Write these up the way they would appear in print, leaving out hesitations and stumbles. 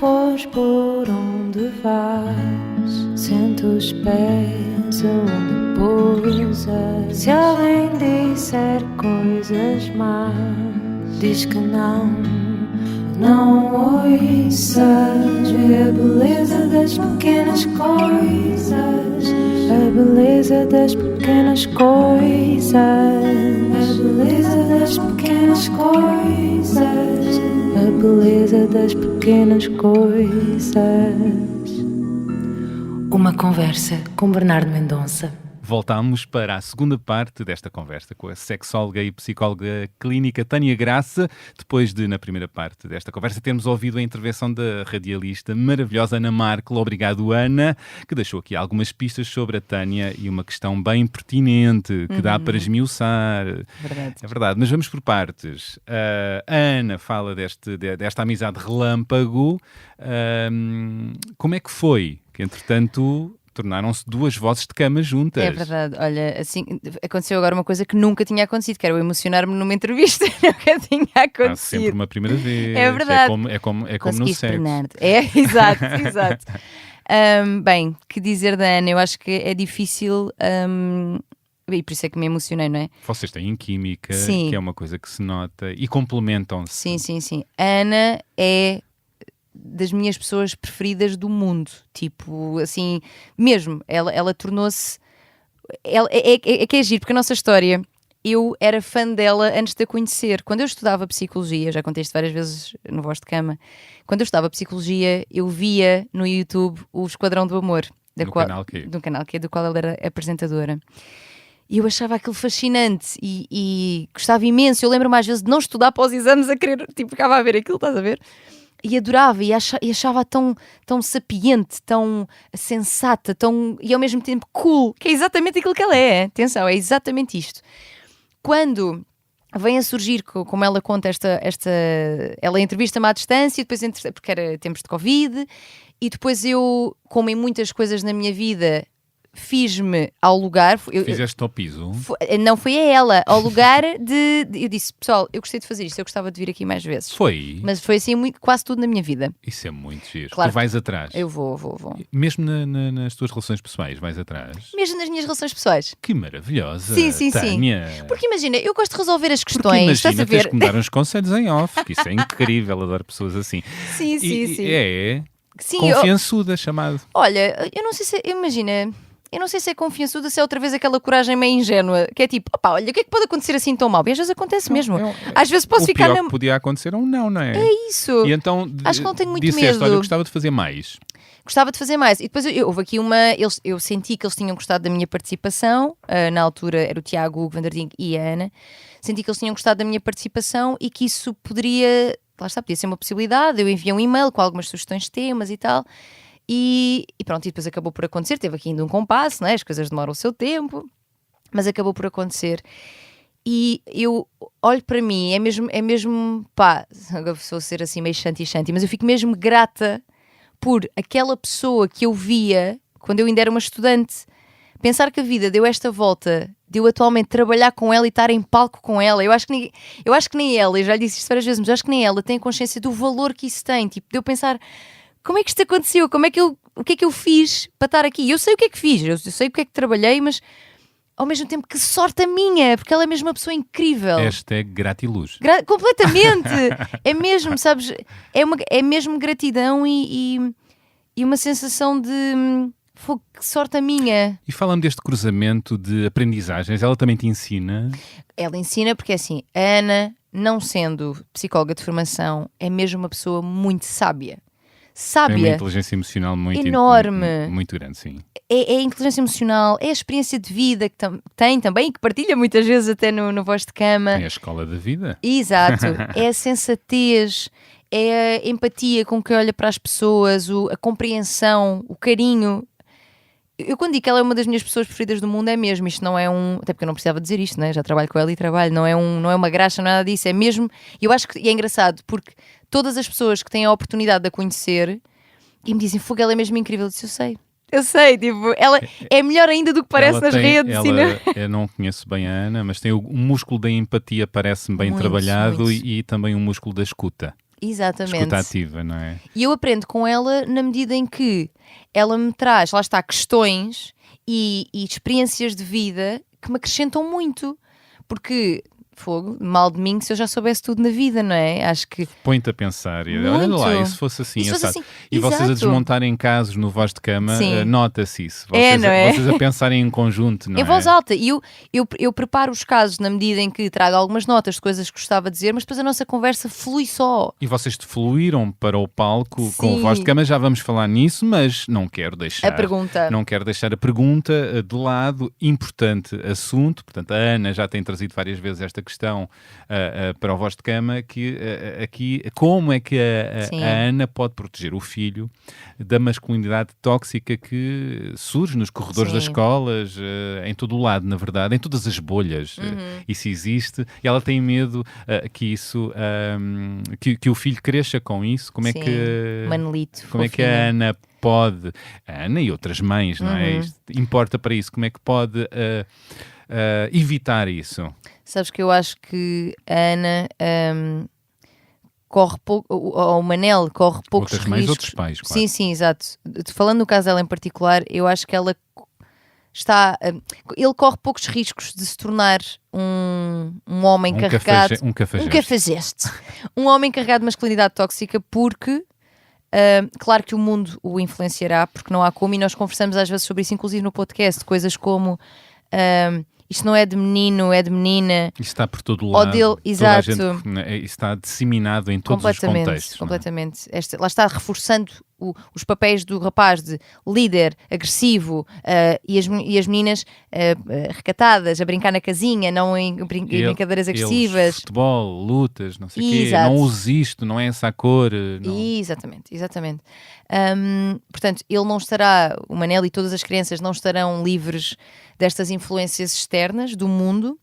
fores por onde vais, sente os pés onde pousas. Se alguém disser coisas más, diz que não ouças. Vê a beleza das pequenas coisas, a beleza das pequenas coisas, a beleza das pequenas coisas, a beleza das pequenas coisas. Uma conversa com Bernardo Mendonça. Voltámos para a segunda parte desta conversa com a sexóloga e psicóloga clínica Tânia Graça, depois de, na primeira parte desta conversa, termos ouvido a intervenção da radialista maravilhosa Ana Markel. Obrigado, Ana, que deixou aqui algumas pistas sobre a Tânia e uma questão bem pertinente que dá para esmiuçar. Verdade. É verdade, mas vamos por partes. A Ana fala desta amizade relâmpago. Como é que foi? Que, entretanto, tornaram-se duas vozes de cama juntas. É verdade, olha, assim, aconteceu agora uma coisa que nunca tinha acontecido, que era eu emocionar-me numa entrevista, nunca tinha acontecido. Há sempre uma primeira vez. É verdade. É como no Conseguiste, sexo. Bernardo. É, exato, exato. Bem, que dizer da Ana, eu acho que é difícil, e por isso é que me emocionei, não é? Vocês têm química, Sim. que é uma coisa que se nota, e complementam-se. Sim, sim, sim. A Ana é das minhas pessoas preferidas do mundo, tipo, assim, mesmo, ela tornou-se, é que é giro, porque a nossa história, eu era fã dela antes de a conhecer. Quando eu estudava Psicologia, já contei isto várias vezes no Voz de Cama, quando eu estudava Psicologia, eu via no YouTube o Esquadrão do Amor, Canal Q. do Canal Q, do qual ela era apresentadora. E eu achava aquilo fascinante e gostava imenso. Eu lembro-me às vezes de não estudar para os exames a querer, tipo, ficava a ver aquilo, estás a ver? E adorava, e achava tão sapiente, tão sensata, e ao mesmo tempo cool, que é exatamente aquilo que ela é. Atenção, é exatamente isto. Quando vem a surgir, como ela conta, ela entrevista-me à distância, depois porque era tempos de Covid, e depois eu, como em muitas coisas na minha vida, fiz-me ao lugar. Fizeste ao piso? Não foi a ela, ao lugar eu disse, pessoal, eu gostei de fazer isto, eu gostava de vir aqui mais vezes. Foi? Mas foi assim quase tudo na minha vida. Isso é muito giro. Claro Tu vais atrás? Eu vou. Mesmo nas tuas relações pessoais, vais atrás? Mesmo nas minhas relações pessoais. Que maravilhosa, Sim. Tânia. Porque imagina, eu gosto de resolver as Porque questões, estás a imagina, tens ver? que me dar uns conselhos em off, que isso é incrível, adoro pessoas assim. Sim. Sim, confiançuda chamado. Olha, eu não sei se, imagina... Eu não sei se é confiançuda, se é outra vez aquela coragem meio ingênua, que é tipo, opá, olha, o que é que pode acontecer assim tão mal? E às vezes acontece mesmo. Às vezes posso ficar O pior que podia acontecer não é? É isso. E então Acho que não tenho muito disseste, medo. olha, eu gostava de fazer mais. Gostava de fazer mais. E depois houve aqui eu senti que eles tinham gostado da minha participação. Na altura era o Tiago, o Vanderding e a Ana. Senti que eles tinham gostado da minha participação e que isso podia ser uma possibilidade. Eu enviei um e-mail com algumas sugestões de temas e tal. E pronto, e depois acabou por acontecer. Teve aqui ainda um compasso, né? As coisas demoram o seu tempo, mas acabou por acontecer. E eu olho para mim, é mesmo pá, agora vou ser assim meio shanty, mas eu fico mesmo grata por aquela pessoa que eu via quando eu ainda era uma estudante. Pensar que a vida deu esta volta, de eu atualmente trabalhar com ela e estar em palco com ela. Eu acho que nem ela, eu já lhe disse isto várias vezes, mas eu acho que nem ela tem consciência do valor que isso tem. Tipo, de eu pensar, como é que isto aconteceu? O que é que eu fiz para estar aqui? Eu sei o que é que fiz, eu sei o que é que trabalhei, mas ao mesmo tempo que sorte a minha, porque ela é mesmo uma pessoa incrível. #gratiluz. Completamente! É mesmo, sabes? É mesmo gratidão e uma sensação de que sorte a minha. E fala-me deste cruzamento de aprendizagens, ela também te ensina? Ela ensina porque assim, a Ana, não sendo psicóloga de formação, é mesmo uma pessoa muito sábia. Tem uma inteligência emocional muito enorme, muito grande, sim. É a inteligência emocional, é a experiência de vida que tem também e que partilha muitas vezes até no Voz de Cama. Tem a escola da vida. Exato, é a sensatez, é a empatia com que olha para as pessoas, a compreensão, o carinho. Eu quando digo que ela é uma das minhas pessoas preferidas do mundo é mesmo, isto não é até porque eu não precisava dizer isto, né? Já trabalho com ela e trabalho, não é uma graxa, não é nada disso, é mesmo, eu acho que é engraçado porque todas as pessoas que têm a oportunidade de a conhecer e me dizem, fogo, ela é mesmo incrível, eu sei, tipo, ela é melhor ainda do que parece nas redes. Eu não conheço bem a Ana, mas tem o músculo da empatia, parece-me bem Muito, trabalhado muito. E também o músculo da escuta. Exatamente. Escuta ativa, não é? E eu aprendo com ela na medida em que ela me traz, lá está, questões e experiências de vida que me acrescentam muito. Porque, fogo, mal de mim se eu já soubesse tudo na vida, não é? Acho que... Põe-te a pensar, e olha Muito. lá, e se fosse assim, E se fosse assado? assim, E vocês a exato. desmontarem casos no voz de cama, Sim. nota-se isso. É, Vocês, não é? vocês a pensarem em conjunto, não Em é? voz alta. E eu preparo os casos na medida em que trago algumas notas de coisas que gostava de dizer, mas depois a nossa conversa flui só. E vocês fluíram para o palco com o Sim. voz de cama, já vamos falar nisso, mas não quero deixar A pergunta. Não quero deixar a pergunta de lado, importante assunto. Portanto, a Ana já tem trazido várias vezes esta questão para o voz de cama, que aqui, como é que Sim. a Ana pode proteger o filho da masculinidade tóxica que surge nos corredores Sim. das escolas, em todo o lado, na verdade, em todas as bolhas. Isso existe, e ela tem medo que isso, que o filho cresça com isso. Como é Sim. que... Manelito, Como é que fofinho. a Ana pode, a Ana e outras mães, não é? Uhum. Isto importa para isso, como é que pode evitar isso? Sabes que eu acho que a Ana corre pouco, ou o Manel corre poucos Outras mães, riscos. outros pais, claro. Sim, sim, exato. Falando no caso dela em particular, eu acho que ela está... ele corre poucos riscos de se tornar um homem carregado... Um cafajeste. Um cafajeste. Um homem carregado de masculinidade tóxica, porque... claro que o mundo o influenciará, porque não há como, e nós conversamos às vezes sobre isso, inclusive no podcast, coisas como isto não é de menino, é de menina. Isto está por todo o Ou lado. dele, Toda a exato. gente, isto está disseminado em todos os contextos. Completamente. Lá está reforçando os papéis do rapaz de líder, agressivo, e as meninas recatadas, a brincar na casinha, não em brincadeiras agressivas. Futebol, lutas, não sei o quê. Exato. Não uses isto, não é essa a cor. Não. Exatamente. Portanto, ele não estará, o Manel e todas as crianças não estarão livres destas influências externas do mundo,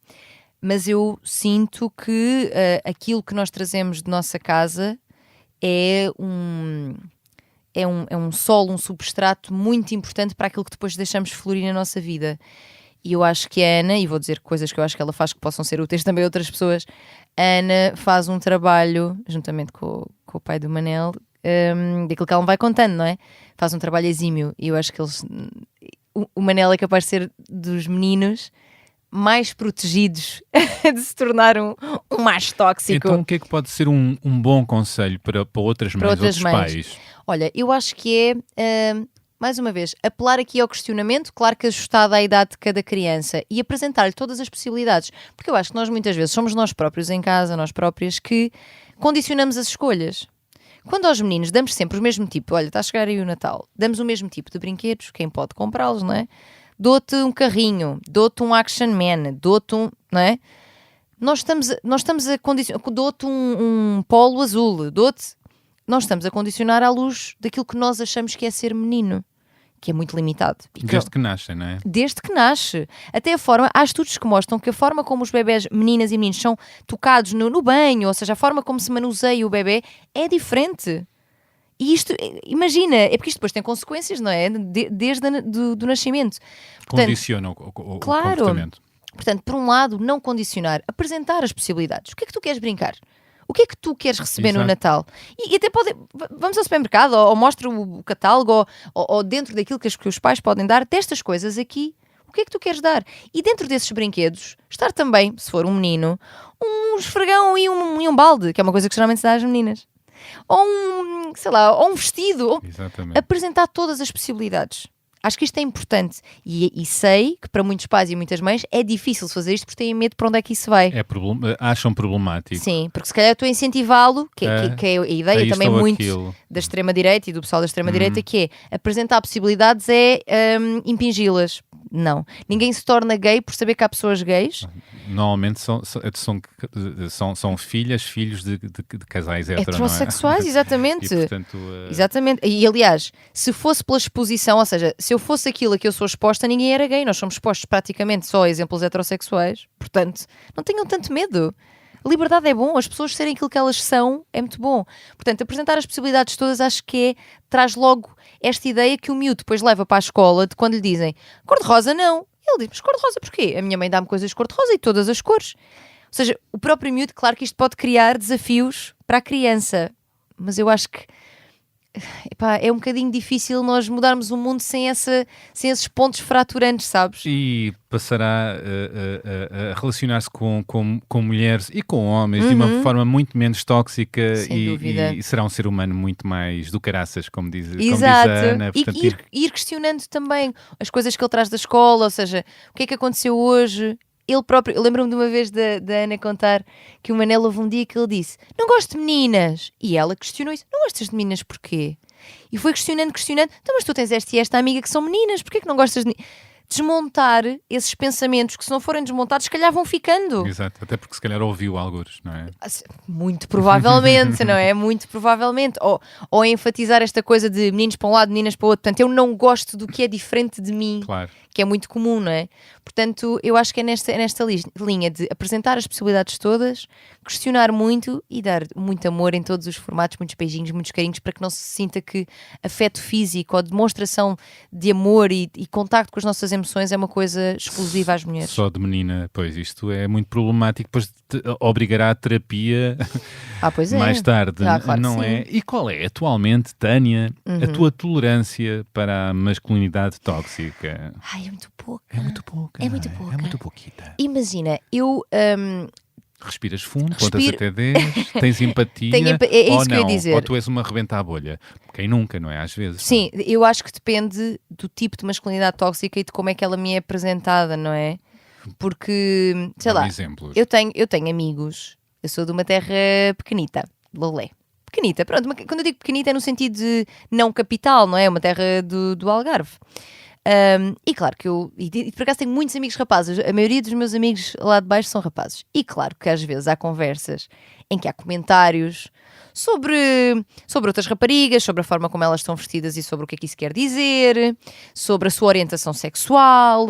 mas eu sinto que aquilo que nós trazemos de nossa casa é um solo, um substrato muito importante para aquilo que depois deixamos fluir na nossa vida. E eu acho que a Ana, e vou dizer coisas que eu acho que ela faz que possam ser úteis também a outras pessoas, a Ana faz um trabalho, juntamente com o pai do Manel, daquilo que ela me vai contando, não é? Faz um trabalho exímio, e eu acho que o Manel é capaz de ser dos meninos mais protegidos de se tornar um macho tóxico. Então o que é que pode ser um bom conselho para outras mães, outros pais? Olha, eu acho que é, mais uma vez, apelar aqui ao questionamento, claro que ajustado à idade de cada criança, e apresentar-lhe todas as possibilidades, porque eu acho que nós muitas vezes somos nós próprios em casa, nós próprias, que condicionamos as escolhas. Quando aos meninos damos sempre o mesmo tipo, olha, está a chegar aí o Natal, damos o mesmo tipo de brinquedos, quem pode comprá-los, não é? Dou-te um carrinho, dou-te um Action Man, dou-te um, não é? Nós estamos a condicionar, dou-te um polo azul, nós estamos a condicionar à luz daquilo que nós achamos que é ser menino, que é muito limitado. Desde que nascem, não é? Desde que nasce. Até a forma, há estudos que mostram que a forma como os bebés, meninas e meninos, são tocados no banho, ou seja, a forma como se manuseia o bebê é diferente. E isto, imagina, é porque isto depois tem consequências, não é? Desde do nascimento. Portanto, Condiciona o claro. comportamento. Portanto, por um lado, não condicionar, apresentar as possibilidades. O que é que tu queres brincar? O que é que tu queres receber no Natal? E até vamos ao supermercado, ou mostra o catálogo, ou dentro daquilo que os pais podem dar, destas coisas aqui, o que é que tu queres dar? E dentro desses brinquedos, estar também, se for um menino, um esfregão e um balde, que é uma coisa que geralmente se dá às meninas. Ou um vestido. Exatamente. Apresentar todas as possibilidades. Acho que isto é importante e sei que para muitos pais e muitas mães é difícil fazer isto porque têm medo para onde é que isso vai. Acham problemático. Sim, porque se calhar eu estou a incentivá-lo, que é a ideia também muito da extrema-direita e do pessoal da extrema-direita, que é apresentar possibilidades é impingi-las. Não. Ninguém se torna gay por saber que há pessoas gays. Normalmente são filhos de casais heterossexuais, exatamente. E, portanto, exatamente. E aliás, se fosse pela exposição, ou seja, se eu fosse aquilo a que eu sou exposta, ninguém era gay. Nós somos expostos praticamente só a exemplos heterossexuais. Portanto, não tenham tanto medo. A liberdade é bom, as pessoas serem aquilo que elas são é muito bom. Portanto, apresentar as possibilidades todas acho que traz logo esta ideia que o miúdo depois leva para a escola de quando lhe dizem cor-de-rosa não. Ele diz, mas cor-de-rosa porquê? A minha mãe dá-me coisas de cor-de-rosa e todas as cores. Ou seja, o próprio miúdo, claro que isto pode criar desafios para a criança. mas eu acho que epá, é um bocadinho difícil nós mudarmos o mundo sem esses pontos fraturantes, sabes? E passará a relacionar-se com mulheres e com homens de uma forma muito menos tóxica Sem dúvida. e será um ser humano muito mais do caraças, como diz Exato. a Ana. E Portanto, ir questionando também as coisas que ele traz da escola, ou seja, o que é que aconteceu hoje. Ele próprio, eu lembro-me de uma vez da Ana contar que o Manel houve um dia que ele disse: não gosto de meninas. E ela questionou isso: não gostas de meninas porquê? E foi questionando, então mas tu tens esta e esta amiga que são meninas, porquê que não gostas de meninas? Desmontar esses pensamentos que, se não forem desmontados, se calhar vão ficando. exato, até porque se calhar ouviu algures, não é? Muito provavelmente, não é? Muito provavelmente. Ou enfatizar esta coisa de meninos para um lado, meninas para o outro. Portanto, eu não gosto do que é diferente de mim. Claro. Que é muito comum, não é? Portanto, eu acho que é nesta linha de apresentar as possibilidades todas, questionar muito e dar muito amor em todos os formatos, muitos beijinhos, muitos carinhos, para que não se sinta que afeto físico ou demonstração de amor e contacto com as nossas emoções é uma coisa exclusiva às mulheres. Só de menina, pois isto é muito problemático, depois obrigará a terapia Pois é. mais tarde, Claro não que sim. é? E qual é atualmente, Tânia, a tua tolerância para a masculinidade tóxica? Ai, é muito pouca. É muito pouca. É muito não pouca. É muito pouquita. Imagina, eu... Respiras fundo, contas Respiro. até 10, tens empatia, É isso ou que eu ia não, dizer. ou tu és uma rebenta à bolha. Quem nunca, não é? Às vezes. Sim, eu acho que depende do tipo de masculinidade tóxica e de como é que ela me é apresentada, não é? Porque, sei Dá-me lá, exemplos. eu tenho amigos, eu sou de uma terra pequenita, Lolé. Pequenita, pronto, quando eu digo pequenita é no sentido de não capital, não é? Uma terra do Algarve. E claro que e por acaso tenho muitos amigos rapazes, a maioria dos meus amigos lá de baixo são rapazes. E claro que às vezes há conversas em que há comentários sobre outras raparigas, sobre a forma como elas estão vestidas e sobre o que é que isso quer dizer, sobre a sua orientação sexual,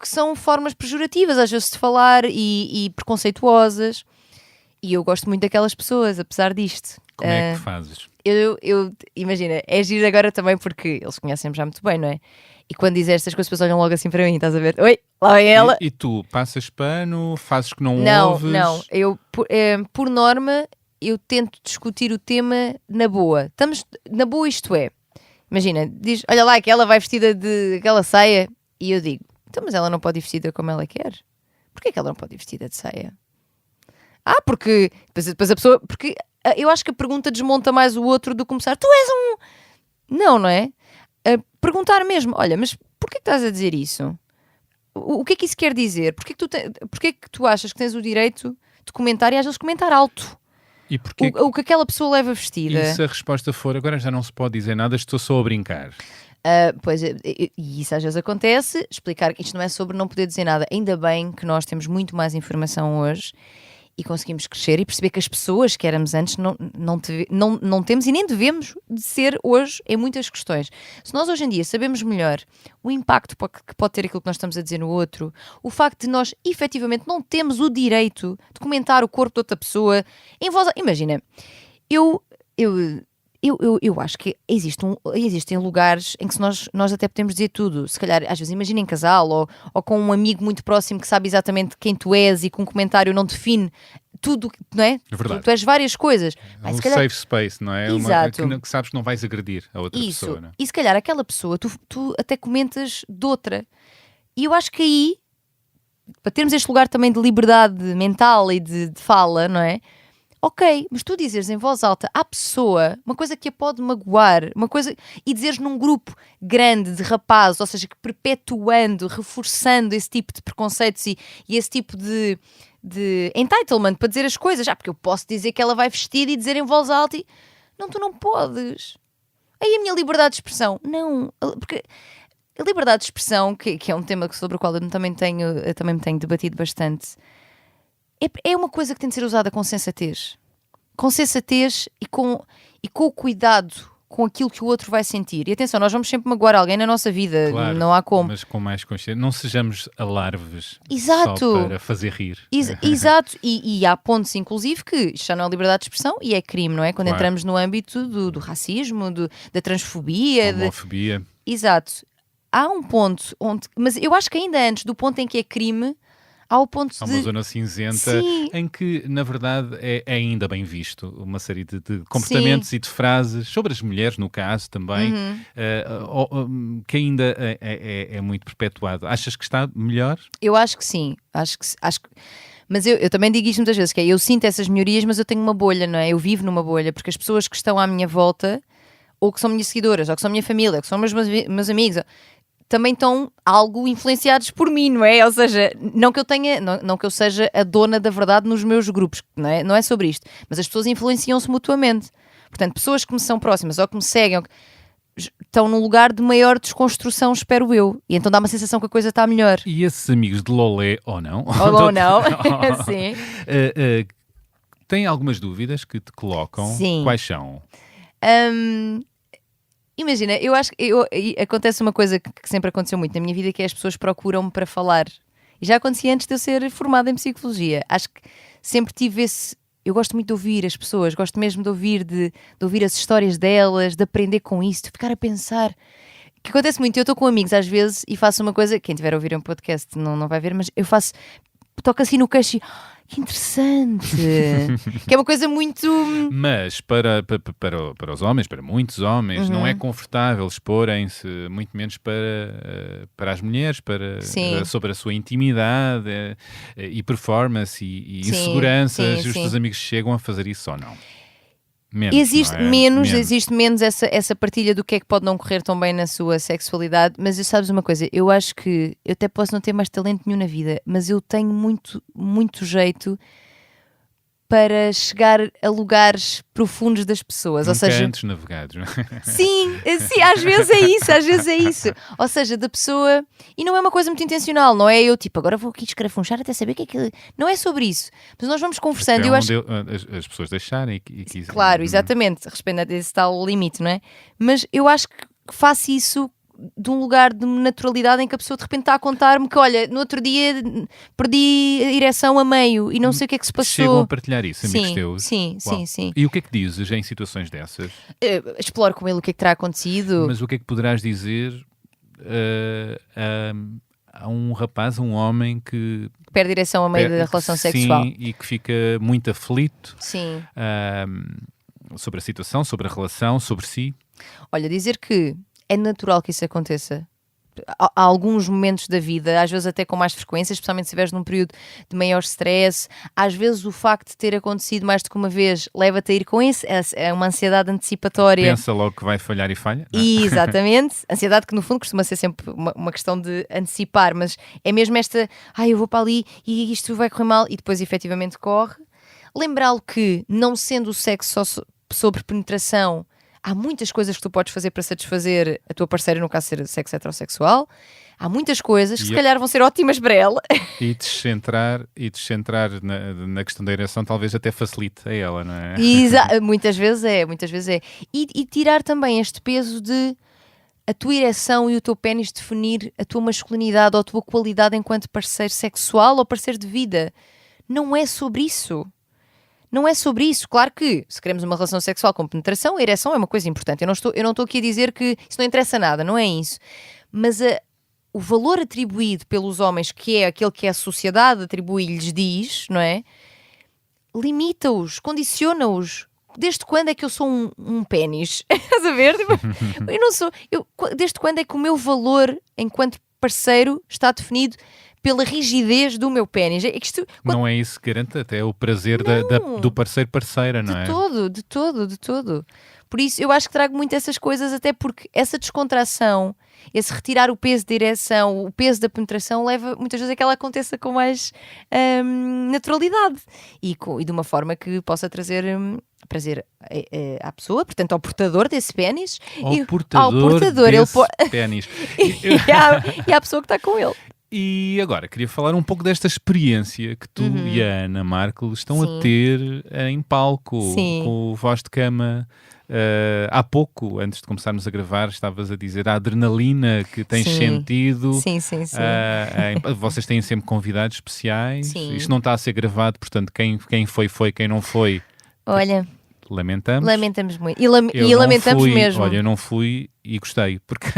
que são formas pejorativas às vezes de falar e preconceituosas. E eu gosto muito daquelas pessoas, apesar disto. Como é que fazes? Imagina, é giro agora também porque eles conhecem-me já muito bem, não é? E quando diz estas coisas, as pessoas olham logo assim para mim, estás a ver? Oi, lá vem ela. E tu passas pano, fazes que não ouves? Não, eu, por norma, eu tento discutir o tema na boa. Estamos na boa, isto é. Imagina, diz, olha lá que ela vai vestida de aquela saia. E eu digo, então, mas ela não pode ir vestida como ela quer? Porquê que ela não pode ir vestida de saia? Porque depois a pessoa... Porque eu acho que a pergunta desmonta mais o outro do que começar, tu és um... Não é? Perguntar mesmo, olha, mas porquê que estás a dizer isso? O que é que isso quer dizer? Porquê que tu achas que tens o direito de comentar e às vezes comentar alto? E porquê O que aquela pessoa leva vestida? E se a resposta for, agora já não se pode dizer nada, estou só a brincar. Pois, e isso às vezes acontece, explicar que isto não é sobre não poder dizer nada. Ainda bem que nós temos muito mais informação hoje e conseguimos crescer e perceber que as pessoas que éramos antes não temos e nem devemos de ser hoje em muitas questões. Se nós hoje em dia sabemos melhor o impacto que pode ter aquilo que nós estamos a dizer no outro, o facto de nós efetivamente não temos o direito de comentar o corpo de outra pessoa em voz... Imagina, eu acho que existem lugares em que nós até podemos dizer tudo. Se calhar, às vezes, imagina em casal ou com um amigo muito próximo que sabe exatamente quem tu és e que um comentário não define tudo, não é? É verdade. Tu és várias coisas. Um safe space, não é? Exato. Que sabes que não vais agredir a outra Isso. pessoa. Não é? E se calhar aquela pessoa, tu até comentas de outra. E eu acho que aí, para termos este lugar também de liberdade mental e de fala, não é? Ok, mas tu dizeres em voz alta à pessoa uma coisa que a pode magoar, uma coisa, e dizeres num grupo grande de rapazes, ou seja, que perpetuando, reforçando esse tipo de preconceitos e esse tipo de entitlement para dizer as coisas. Porque eu posso dizer que ela vai vestida e dizer em voz alta e... Não, tu não podes. Aí a minha liberdade de expressão. Não, porque a liberdade de expressão, que é um tema sobre o qual eu também me tenho debatido bastante, é uma coisa que tem de ser usada com sensatez. Com sensatez e com o cuidado com aquilo que o outro vai sentir. E atenção, nós vamos sempre magoar alguém na nossa vida. Claro, não há como. mas com mais consciência. Não sejamos alarves. Exato. Só para fazer rir. Exato. E há pontos, inclusive, que isto já não é liberdade de expressão e é crime, não é? Quando Claro. entramos no âmbito do racismo, da transfobia. Homofobia. Exato. Há um ponto onde... Mas eu acho que ainda antes do ponto em que é crime, ao ponto Há de... uma zona cinzenta Sim. em que, na verdade, é ainda bem visto uma série de comportamentos e de frases sobre as mulheres, no caso, também, que ainda é muito perpetuado. Achas que está melhor? Eu acho que sim, mas eu também digo isto muitas vezes, que é, eu sinto essas melhorias, mas eu tenho uma bolha, não é? Eu vivo numa bolha, porque as pessoas que estão à minha volta, ou que são minhas seguidoras, ou que são minha família, ou que são meus amigos, também estão algo influenciados por mim, não é? Ou seja, não que eu seja a dona da verdade nos meus grupos, não é? Não é sobre isto, mas as pessoas influenciam-se mutuamente. Portanto, pessoas que me são próximas ou que me seguem, estão num lugar de maior desconstrução, espero eu. E então dá uma sensação que a coisa está melhor. E esses amigos de Lolé, ou não? Ou não, sim. Têm algumas dúvidas que te colocam? Sim. Quais são? Imagina, eu acho que acontece uma coisa que sempre aconteceu muito na minha vida, que é as pessoas procuram-me para falar. E já acontecia antes de eu ser formada em psicologia. Acho que sempre tive esse... Eu gosto muito de ouvir as pessoas, gosto mesmo de ouvir as histórias delas, de aprender com isso, de ficar a pensar. O que acontece muito, eu estou com amigos às vezes e faço uma coisa, quem tiver a ouvir um podcast não vai ver, mas eu toco assim no queixo e... Que interessante! Que é uma coisa muito... Mas para os homens, para muitos homens, não é confortável exporem-se, muito menos para as mulheres, sobre a sua intimidade e performance e inseguranças. Os teus amigos chegam a fazer isso ou não? Menos, existe não é? existe menos essa partilha do que é que pode não correr tão bem na sua sexualidade, mas sabes uma coisa, eu acho que eu até posso não ter mais talento nenhum na vida, mas eu tenho muito, muito jeito para chegar a lugares profundos das pessoas. Ou seja, Cantos navegados. sim, às vezes é isso. Ou seja, da pessoa... E não é uma coisa muito intencional, não é eu tipo, agora vou aqui escarafunchar até saber o que é que... Não é sobre isso. Mas nós vamos conversando. Eu acho... as pessoas deixarem e quiserem. Claro, exatamente. Respeitando esse tal limite, não é? Mas eu acho que faço isso de um lugar de naturalidade em que a pessoa de repente está a contar-me que, olha, no outro dia perdi a ereção a meio e não sei o que é que se passou. Chegam a partilhar isso, amigos teus? Sim. E o que é que dizes em situações dessas? Exploro com ele o que é que terá acontecido. Mas o que é que poderás dizer a um rapaz, a um homem que perde a direção a meio da relação sexual. Sim, e que fica muito aflito Sim. sobre a situação, sobre a relação, sobre si? Olha, dizer que é natural que isso aconteça. Há alguns momentos da vida, às vezes até com mais frequência, especialmente se estiveres num período de maior stress. Às vezes o facto de ter acontecido mais do que uma vez leva-te a ir com isso. É uma ansiedade antecipatória. Pensa logo que vai falhar e falha. Não? Exatamente. Ansiedade que no fundo costuma ser sempre uma questão de antecipar, mas é mesmo esta, eu vou para ali e isto vai correr mal e depois efetivamente corre. Lembrá-lo que, não sendo o sexo só sobre penetração, há muitas coisas que tu podes fazer para satisfazer a tua parceira, no caso ser sexo heterossexual. Há muitas coisas que se calhar vão ser ótimas para ela. E descentrar na questão da ereção talvez até facilite a ela, não é? Muitas vezes é. E tirar também este peso de a tua ereção e o teu pénis definir a tua masculinidade ou a tua qualidade enquanto parceiro sexual ou parceiro de vida. Não é sobre isso. Não é sobre isso. Claro que, se queremos uma relação sexual com penetração, a ereção é uma coisa importante. Eu não estou aqui a dizer que isso não interessa nada, não é isso. Mas o valor atribuído pelos homens, que é aquele que a sociedade atribui e lhes diz, não é? Limita-os, condiciona-os. Desde quando é que eu sou um pénis? Estás a ver? Eu não sou... desde quando é que o meu valor enquanto parceiro está definido pela rigidez do meu pénis? Não é isso que garante até o prazer do parceiro-parceira, não é? De todo. Por isso eu acho que trago muito essas coisas, até porque essa descontração, esse retirar o peso da ereção, o peso da penetração, leva muitas vezes a que ela aconteça com mais naturalidade e de uma forma que possa trazer prazer à pessoa, portanto ao portador desse pénis, ao portador desse pénis e à pessoa que está com ele. E agora, queria falar um pouco desta experiência que tu e a Ana Markle estão a ter em palco, com o Voz de Cama. Há pouco, antes de começarmos a gravar, estavas a dizer a adrenalina que tens sentido. Sim. Vocês têm sempre convidados especiais. Sim. Isto não está a ser gravado, portanto, quem foi, quem não foi. Olha... lamentamos. Lamentamos muito. E Eu não lamentamos fui, mesmo. Olha, eu não fui e gostei, porque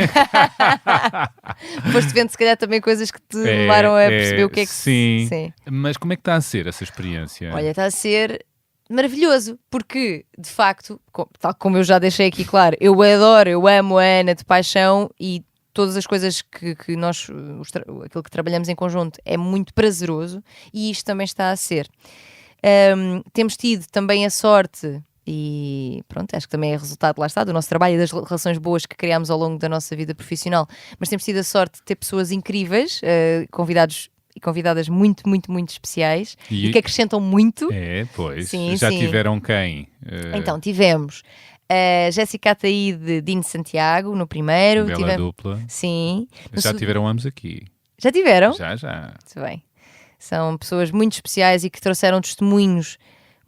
Foste vendo, se calhar, também coisas que te levaram a perceber o que é que... sim. Sim. Mas como é que está a ser essa experiência? Olha, está a ser maravilhoso, porque, de facto, tal como eu já deixei aqui claro, eu amo a Ana de paixão e todas as coisas que nós, aquilo que trabalhamos em conjunto é muito prazeroso e isto também está a ser. Temos tido também a sorte, e pronto, acho que também é resultado, lá está, do nosso trabalho e das relações boas que criámos ao longo da nossa vida profissional, mas temos tido a sorte de ter pessoas incríveis, convidados e convidadas muito, muito, muito especiais e que acrescentam muito. Pois. Sim, Já sim. tiveram quem? Então, tivemos a Jéssica Ataíde, Dino Santiago, no primeiro. Bela dupla. Sim. Já tiveram ambos aqui. Já tiveram? Já. Muito bem. São pessoas muito especiais e que trouxeram testemunhos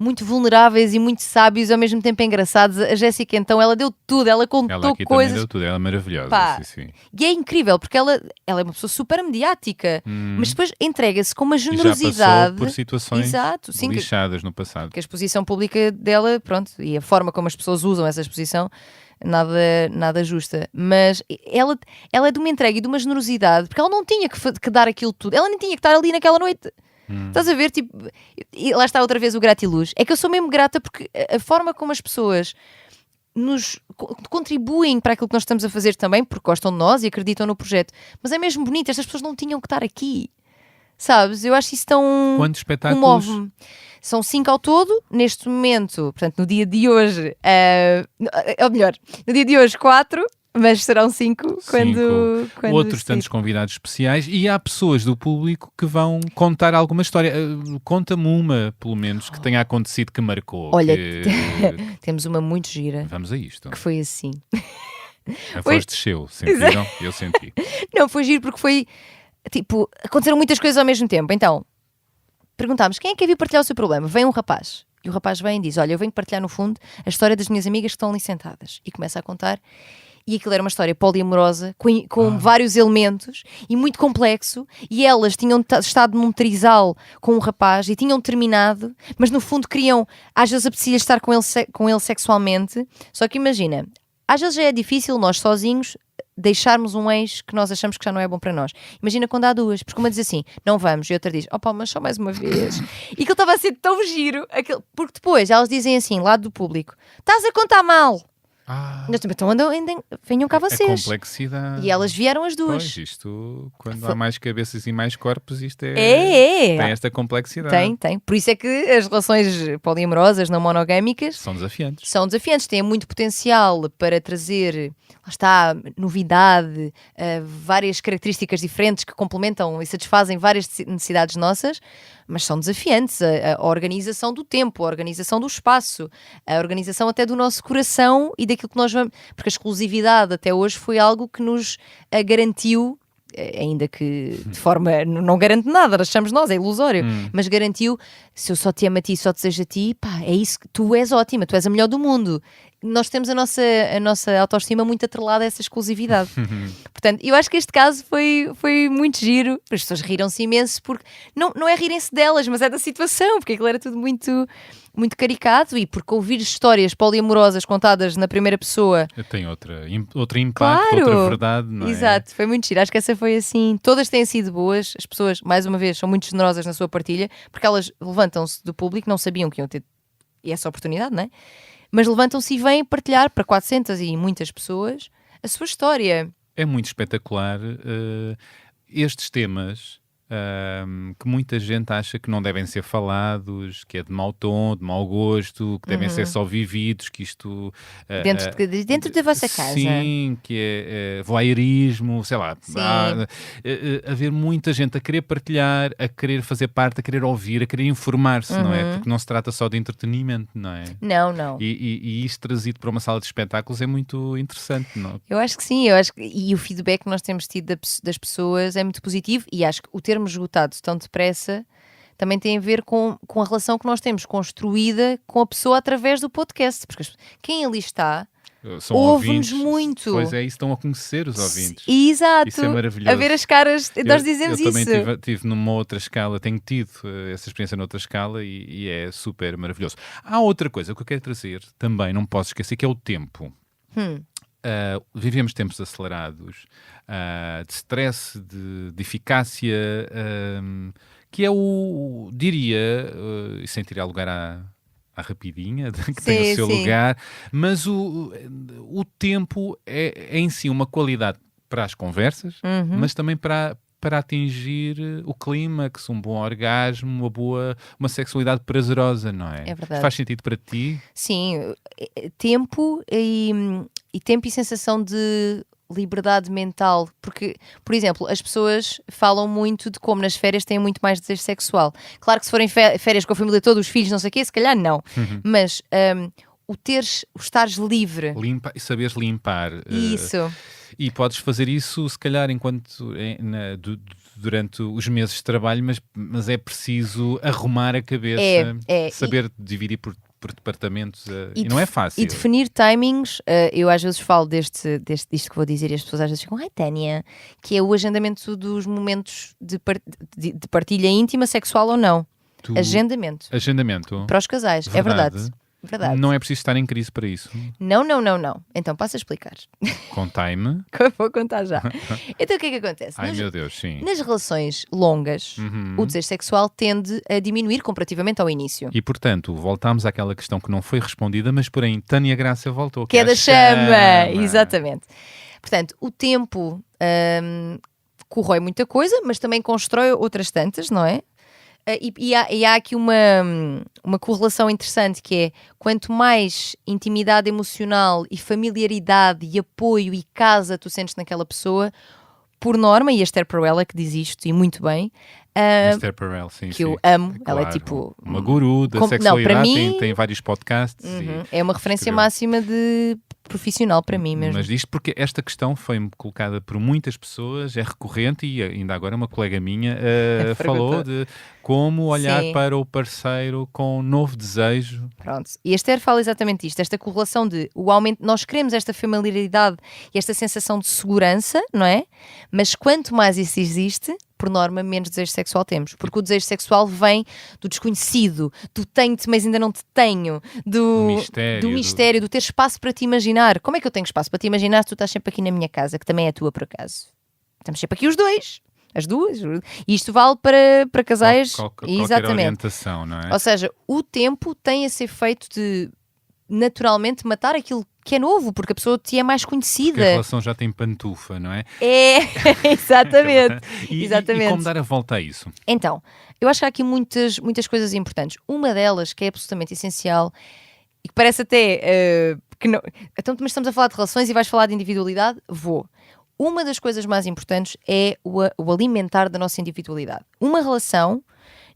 muito vulneráveis e muito sábios, ao mesmo tempo engraçados. A Jéssica, então, ela deu tudo, ela contou Ela aqui coisas. também deu tudo, ela é maravilhosa. Pá, sim. E é incrível, porque ela é uma pessoa super mediática, mas depois entrega-se com uma E já generosidade. passou por situações Exato, sim, lixadas no passado. que a exposição pública dela, pronto, e a forma como as pessoas usam essa exposição, nada justa. Mas ela é de uma entrega e de uma generosidade, porque ela não tinha que dar aquilo tudo, ela nem tinha que estar ali naquela noite. Estás a ver? Tipo, e lá está outra vez o gratiluz. É que eu sou mesmo grata porque a forma como as pessoas nos contribuem para aquilo que nós estamos a fazer também, porque gostam de nós e acreditam no projeto. Mas é mesmo bonito, estas pessoas não tinham que estar aqui. Sabes? Eu acho isso tão... Quantos espetáculos? Comove-me. São 5 ao todo, neste momento, portanto, no dia de hoje, ou melhor, no dia de hoje 4, mas serão 5 quando Outros tantos convidados especiais, e há pessoas do público que vão contar alguma história. Conta-me uma, pelo menos, que tenha acontecido que marcou. Olha, temos uma muito gira. Vamos a isto. Que foi assim. A voz desceu, sentiram? Eu senti. Não, foi giro porque foi, tipo, aconteceram muitas coisas ao mesmo tempo. Então, perguntámos, quem é que quer vir partilhar o seu problema? Vem um rapaz. E o rapaz vem e diz, olha, eu venho partilhar no fundo a história das minhas amigas que estão ali sentadas. E começa a contar. E aquilo era uma história poliamorosa, com vários elementos e muito complexo. E elas tinham estado num trisal com um rapaz e tinham terminado, mas no fundo queriam, às vezes apetecia estar com ele sexualmente. Só que imagina, às vezes já é difícil nós sozinhos deixarmos um ex que nós achamos que já não é bom para nós. Imagina quando há duas, porque uma diz assim, não vamos, e outra diz, opa, mas só mais uma vez. E aquilo estava a ser tão giro, porque depois elas dizem assim, lado do público, estás a contar mal. Então venham cá vocês. A complexidade. E elas vieram as duas. Pois, isto, quando há mais cabeças e mais corpos, isto tem esta complexidade. Tem. Por isso é que as relações poliamorosas, não monogâmicas, são desafiantes. Têm muito potencial para trazer, lá está, novidade, várias características diferentes que complementam e satisfazem várias necessidades nossas, mas são desafiantes. A organização do tempo, a organização do espaço, a organização até do nosso coração e daquilo que nós vamos... Porque a exclusividade até hoje foi algo que nos garantiu, ainda que de forma... Não garante nada, achamos nós, é ilusório, mas garantiu, se eu só te amo a ti, só desejo a ti, pá, é isso, tu és ótima, tu és a melhor do mundo. Nós temos a nossa autoestima muito atrelada a essa exclusividade. Portanto, eu acho que este caso foi muito giro. As pessoas riram-se imenso porque não é rirem-se delas, mas é da situação, porque aquilo era tudo muito, muito caricato e porque ouvir histórias poliamorosas contadas na primeira pessoa tem outro impacto, outra verdade, não é? Exato, foi muito giro. Acho que essa foi assim. Todas têm sido boas. As pessoas, mais uma vez, são muito generosas na sua partilha porque elas levantam-se do público, não sabiam que iam ter essa oportunidade, não é? Mas levantam-se e vêm partilhar para 400 e muitas pessoas a sua história. É muito espetacular estes temas que muita gente acha que não devem ser falados, que é de mau tom, de mau gosto, que devem ser só vividos, que isto... dentro da vossa casa. Sim, que é voyeurismo, sei lá. Haver muita gente a querer partilhar, a querer fazer parte, a querer ouvir, a querer informar-se, não é? Porque não se trata só de entretenimento, não é? Não. E isto trazido para uma sala de espetáculos é muito interessante, não é? Eu acho que sim, e o feedback que nós temos tido das pessoas é muito positivo e acho que o termo esgotado tão depressa também tem a ver com a relação que nós temos construída com a pessoa através do podcast, porque quem ali está São Ouve-nos ouvintes. muito. Pois é, isso, estão a conhecer os ouvintes. Exato. Isso é maravilhoso. A ver as caras, nós dizemos eu também isso. tive numa outra escala, tenho tido essa experiência noutra escala e é super maravilhoso. Há outra coisa que eu quero trazer também, não posso esquecer, que é o tempo. Vivemos tempos acelerados, de stress, de eficácia, que é diria, sem tirar lugar à rapidinha, que tem o seu lugar, mas o tempo é em si uma qualidade para as conversas, mas também para atingir o clímax, um bom orgasmo, uma sexualidade prazerosa, não é? É verdade. Faz sentido para ti? Sim, tempo e tempo e sensação de liberdade mental, porque, por exemplo, as pessoas falam muito de como nas férias têm muito mais desejo sexual. Claro que se forem férias com a família toda, os filhos, não sei o quê, se calhar não. Mas o estares livre. E saberes limpar. Isso. E podes fazer isso, se calhar, durante os meses de trabalho, mas é preciso arrumar a cabeça, saber dividir por departamentos, e não é fácil. E definir timings, eu às vezes falo disto que vou dizer e as pessoas às vezes ficam, ai Tânia, que é o agendamento dos momentos de partilha íntima, sexual ou não. Agendamento. Para os casais, é verdade. Verdade. Não é preciso estar em crise para isso. Não. Então passo a explicar. Com time. Vou contar já. Então o que é que acontece? Ai meu Deus, sim. Nas relações longas, o desejo sexual tende a diminuir comparativamente ao início. E portanto, voltámos àquela questão que não foi respondida, mas porém Tânia Graça voltou. Que é da chama! Exatamente. Portanto, o tempo corrói muita coisa, mas também constrói outras tantas, não é? E há aqui uma correlação interessante, que é quanto mais intimidade emocional e familiaridade e apoio e casa tu sentes naquela pessoa, por norma, e a Esther Perel é que diz isto, e muito bem, Esther Perel, sim, que eu amo, claro. Ela é tipo... uma guru da sexualidade, não, para mim, tem vários podcasts. É uma referência máxima de profissional para mim mesmo. Mas disto porque esta questão foi-me colocada por muitas pessoas, é recorrente, e ainda agora uma colega minha falou de como olhar para o parceiro com um novo desejo. Pronto, e a Esther fala exatamente isto, esta correlação de o aumento, nós queremos esta familiaridade e esta sensação de segurança, não é? Mas quanto mais isso existe, por norma, menos desejo sexual temos. Porque o desejo sexual vem do desconhecido, do tenho-te, mas ainda não te tenho, do mistério, do ter espaço para te imaginar. Como é que eu tenho espaço para te imaginar se tu estás sempre aqui na minha casa, que também é tua por acaso? Estamos sempre aqui os dois. As duas. E isto vale para casais. Qualquer orientação, não é? Ou seja, o tempo tem a ser feito de naturalmente matar aquilo que é novo, porque a pessoa te é mais conhecida. Porque a relação já tem pantufa, não é? Exatamente. E como dar a volta a isso? Então, eu acho que há aqui muitas coisas importantes. Uma delas, que é absolutamente essencial, e que parece até que não... Então, mas estamos a falar de relações e vais falar de individualidade? Vou. Uma das coisas mais importantes é o alimentar da nossa individualidade. Uma relação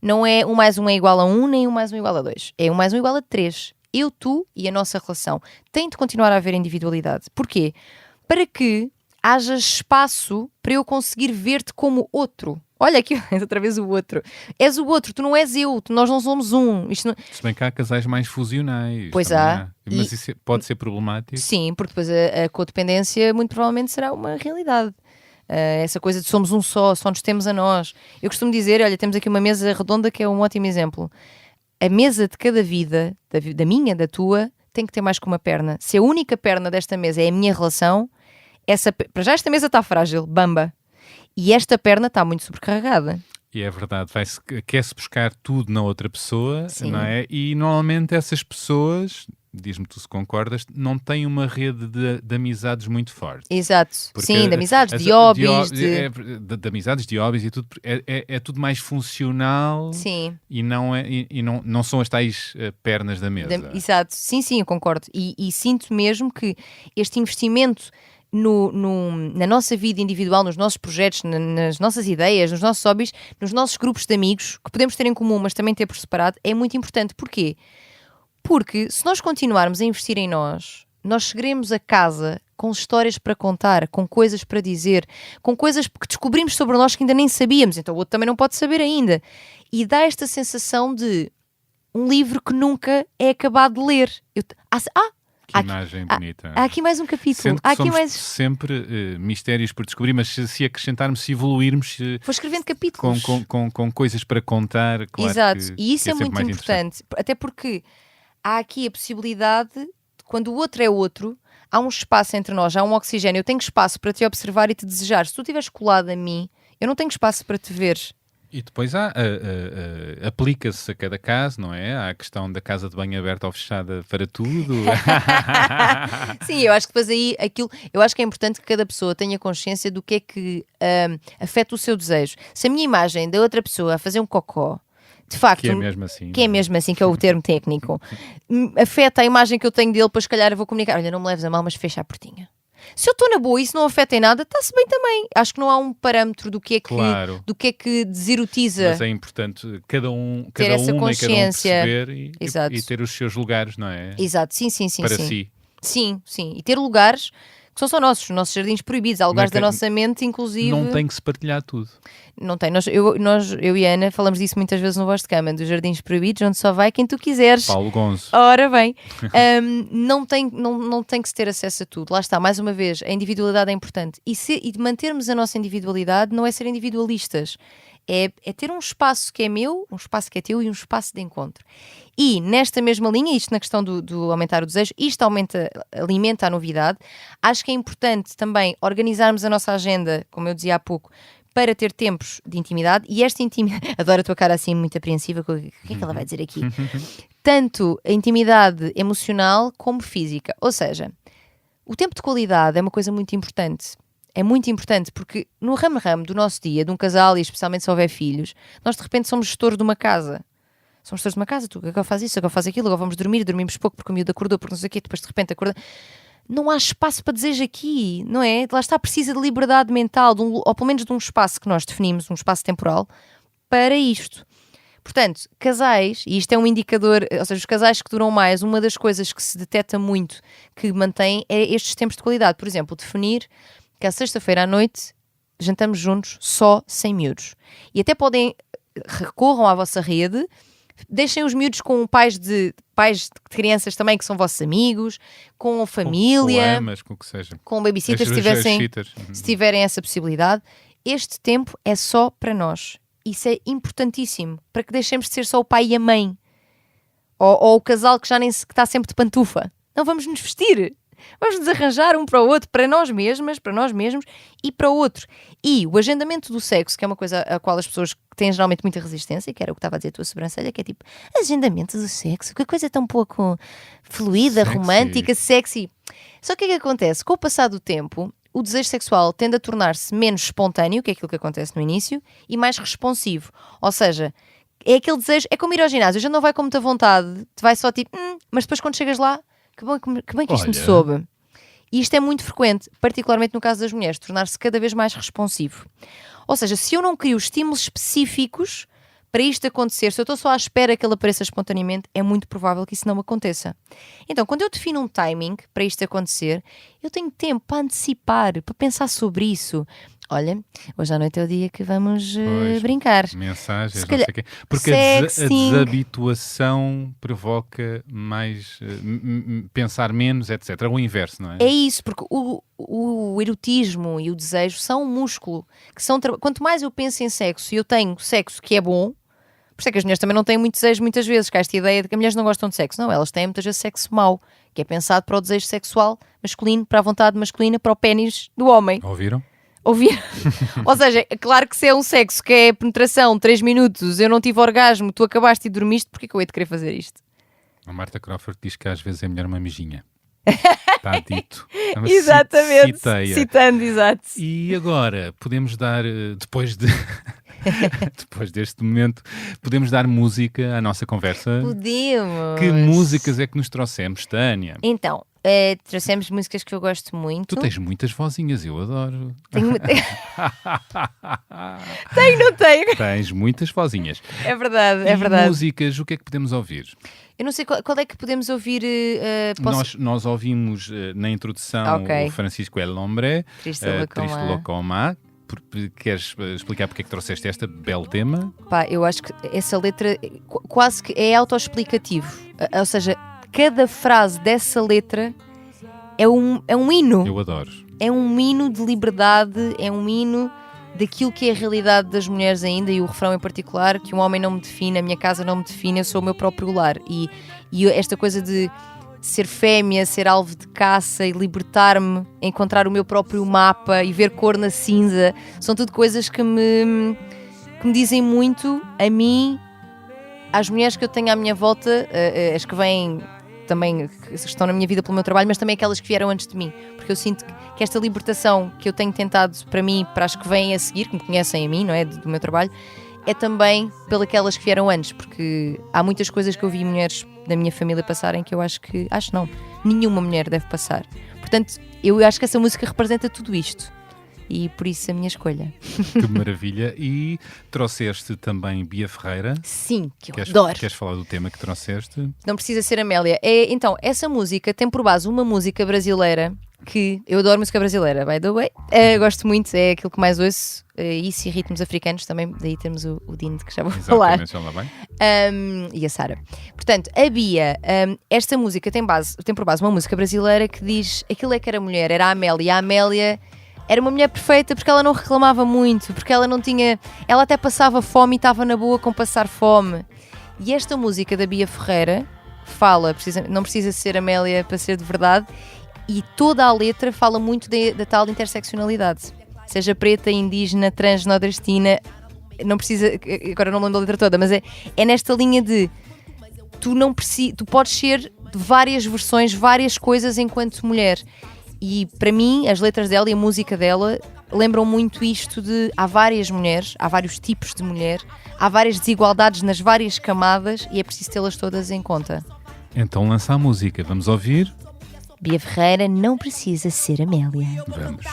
não é 1 mais 1 é igual a 1, nem 1 mais 1 é igual a 2. É 1 mais 1 é igual a 3. Eu, tu e a nossa relação. Tem de continuar a haver individualidade. Porquê? Para que haja espaço para eu conseguir ver-te como outro. Olha aqui, outra vez o outro. És o outro, tu não és eu, nós não somos um. Isto não... Se bem que há casais mais fusionais. Pois há. Mas isso pode ser problemático? Sim, porque depois a codependência muito provavelmente será uma realidade. Essa coisa de somos um só nos temos a nós. Eu costumo dizer, olha, temos aqui uma mesa redonda que é um ótimo exemplo. A mesa de cada vida, da minha, da tua, tem que ter mais que uma perna. Se a única perna desta mesa é a minha relação, para já esta mesa está frágil, bamba. E esta perna está muito sobrecarregada. E é verdade, quer-se buscar tudo na outra pessoa, Sim. não é? E normalmente essas pessoas, diz-me tu se concordas, não têm uma rede de amizades muito forte. Exato. Porque sim, de amizades, de hobbies. De amizades, de hobbies e tudo. É tudo mais funcional. Sim. E não são as tais pernas da mesa. Exato. Sim, eu concordo. E sinto mesmo que este investimento na nossa vida individual, nos nossos projetos, nas nossas ideias, nos nossos hobbies, nos nossos grupos de amigos, que podemos ter em comum, mas também ter por separado, é muito importante. Porquê? Porque se nós continuarmos a investir em nós chegaremos a casa com histórias para contar, com coisas para dizer, com coisas que descobrimos sobre nós que ainda nem sabíamos, então o outro também não pode saber ainda. E dá esta sensação de um livro que nunca é acabado de ler. Que imagem bonita. Há aqui mais um capítulo. Sendo que Há aqui somos mais... sempre mistérios por descobrir, mas se acrescentarmos, se evoluirmos... Vou escrevendo capítulos. Com coisas para contar, claro. Exato, e isso que é sempre muito mais importante. Até porque há aqui a possibilidade, quando o outro é outro, há um espaço entre nós, há um oxigênio. Eu tenho espaço para te observar e te desejar. Se tu estiveres colado a mim, eu não tenho espaço para te ver. E depois aplica-se a cada caso, não é? Há a questão da casa de banho aberta ou fechada para tudo. Sim, eu acho que depois aí eu acho que é importante que cada pessoa tenha consciência do que é que afeta o seu desejo. Se a minha imagem da outra pessoa a fazer um cocó, de facto, Que é mesmo assim. que é mesmo assim, que é o termo técnico, afeta a imagem que eu tenho dele, depois se calhar eu vou comunicar, olha, não me leves a mal, mas fecha a portinha. Se eu estou na boa e isso não afeta em nada, está-se bem também. Acho que não há um parâmetro do que é que, Claro. do que, é que deserotiza. Mas é importante cada um essa consciência. perceber Exato. e ter os seus lugares, não é? Exato, sim. Para sim. si. Sim. E ter lugares que são só nossos jardins proibidos. Há lugares da nossa mente, inclusive. Não tem que se partilhar tudo. Não tem. Eu e a Ana falamos disso muitas vezes no Voz de Cama, dos jardins proibidos, onde só vai quem tu quiseres. Paulo Gonzo. Ora bem, não tem que se ter acesso a tudo. Lá está, mais uma vez, a individualidade é importante. E mantermos a nossa individualidade não é ser individualistas. É ter um espaço que é meu, um espaço que é teu e um espaço de encontro. E nesta mesma linha, isto na questão do aumentar o desejo, isto alimenta a novidade. Acho que é importante também organizarmos a nossa agenda, como eu dizia há pouco, para ter tempos de intimidade. E esta intimidade, adoro a tua cara assim muito apreensiva, o que é que ela vai dizer aqui? Tanto a intimidade emocional como física. Ou seja, o tempo de qualidade é uma coisa muito importante. É muito importante porque no ramo do nosso dia, de um casal, e especialmente se houver filhos, nós de repente somos gestores de uma casa. Somos gestores de uma casa, tu agora faz isso, agora faz aquilo, agora vamos dormimos pouco porque o miúdo acordou, porque não sei o quê, depois de repente acorda. Não há espaço para desejo aqui, não é? Lá está, precisa de liberdade mental, ou pelo menos de um espaço que nós definimos, um espaço temporal, para isto. Portanto, casais, e isto é um indicador, ou seja, os casais que duram mais, uma das coisas que se detecta muito, que mantém, é estes tempos de qualidade. Por exemplo, definir que à sexta-feira à noite jantamos juntos só sem miúdos. E até recorram à vossa rede, deixem os miúdos com pais de crianças também que são vossos amigos, com família, Com o que seja. com babysitters, se tiverem essa possibilidade. Este tempo é só para nós. Isso é importantíssimo, para que deixemos de ser só o pai e a mãe. Ou o casal que está sempre de pantufa. Não, vamos nos vestir. Vamos nos arranjar um para o outro, para nós mesmos e para o outro. E o agendamento do sexo, que é uma coisa a qual as pessoas têm geralmente muita resistência, que era o que estava a dizer a tua sobrancelha, que é tipo, agendamento do sexo, que coisa tão pouco fluida, sexy. Romântica, sexy. Só que o que é que acontece? Com o passar do tempo, o desejo sexual tende a tornar-se menos espontâneo, que é aquilo que acontece no início, e mais responsivo. Ou seja, é aquele desejo, é como ir ao ginásio, já não vai com muita vontade, te vai só tipo, mas depois quando chegas lá, que bem que isto me soube. E isto é muito frequente, particularmente no caso das mulheres, tornar-se cada vez mais responsivo. Ou seja, se eu não crio estímulos específicos para isto acontecer, se eu estou só à espera que ele apareça espontaneamente, é muito provável que isso não aconteça. Então, quando eu defino um timing para isto acontecer, eu tenho tempo para antecipar, para pensar sobre isso. Olha, hoje à noite é o dia que vamos brincar. Mensagens, calhar, não sei o quê. Porque a desabituação provoca mais pensar menos, etc. É o inverso, não é? É isso, porque o erotismo e o desejo são um músculo. Quanto mais eu penso em sexo e eu tenho sexo que é bom, por isso é que as mulheres também não têm muito desejo muitas vezes, que há esta ideia de que as mulheres não gostam de sexo. Não, elas têm muitas vezes sexo mau, que é pensado para o desejo sexual masculino, para a vontade masculina, para o pénis do homem. Ouviram? Ou seja, é claro que se é um sexo que é penetração, 3 minutos, eu não tive orgasmo, tu acabaste e dormiste, porque é que eu hei de querer fazer isto? A Marta Crawford diz que às vezes é melhor uma mijinha. Está dito. Exatamente. Citeia. Citando, exato. E agora, podemos dar, depois deste momento, podemos dar música à nossa conversa? Podemos. Que músicas é que nos trouxemos, Tânia? Então, trouxemos músicas que eu gosto muito. Tu tens muitas vozinhas, eu adoro. Tenho, não tenho. Tens muitas vozinhas. É verdade, é E verdade. músicas, o que é que podemos ouvir? Eu não sei qual é que podemos ouvir. Nós ouvimos na introdução o Francisco El Hombre, Triste Locomá. Queres explicar porque é que trouxeste este belo tema? Pá, eu acho que essa letra quase que é autoexplicativo. Ou seja, cada frase dessa letra é um hino. Eu adoro. É um hino de liberdade, é um hino daquilo que é a realidade das mulheres ainda, e o refrão em particular, que um homem não me define, a minha casa não me define, eu sou o meu próprio lar. E esta coisa de ser fêmea, ser alvo de caça e libertar-me, encontrar o meu próprio mapa e ver cor na cinza, são tudo coisas que me dizem muito a mim, às mulheres que eu tenho à minha volta, as que vêm também, que estão na minha vida pelo meu trabalho, mas também aquelas que vieram antes de mim, porque eu sinto que esta libertação que eu tenho tentado para mim, para as que vêm a seguir, que me conhecem a mim, não é, do meu trabalho, é também pelas que vieram antes, porque há muitas coisas que eu vi mulheres da minha família passarem que eu acho não, nenhuma mulher deve passar. Portanto, eu acho que essa música representa tudo isto. E por isso a minha escolha. Que maravilha. E trouxeste também Bia Ferreira. Sim, que eu adoro. Queres falar do tema que trouxeste? Não precisa ser Amélia. Então, essa música tem por base uma música brasileira que... Eu adoro música brasileira, by the way. Gosto muito, é aquilo que mais ouço. Isso e ritmos africanos também. Daí temos o Dino, que já vou falar. E a Sara. Portanto, a Bia, esta música tem por base uma música brasileira que diz... Aquilo é que era mulher, era a Amélia. E a Amélia... Era uma mulher perfeita porque ela não reclamava muito, porque ela não tinha... Ela até passava fome e estava na boa com passar fome. E esta música da Bia Ferreira fala, não precisa ser Amélia para ser de verdade, e toda a letra fala muito da tal interseccionalidade. Seja preta, indígena, trans, nordestina, não precisa... Agora não me lembro da letra toda, mas é nesta linha de... Tu podes ser de várias versões, várias coisas enquanto mulher. E para mim, as letras dela e a música dela lembram muito isto de... Há várias mulheres, há vários tipos de mulher, há várias desigualdades nas várias camadas e é preciso tê-las todas em conta. Então lança a música, vamos ouvir? Bia Ferreira, não precisa ser Amélia. Vamos.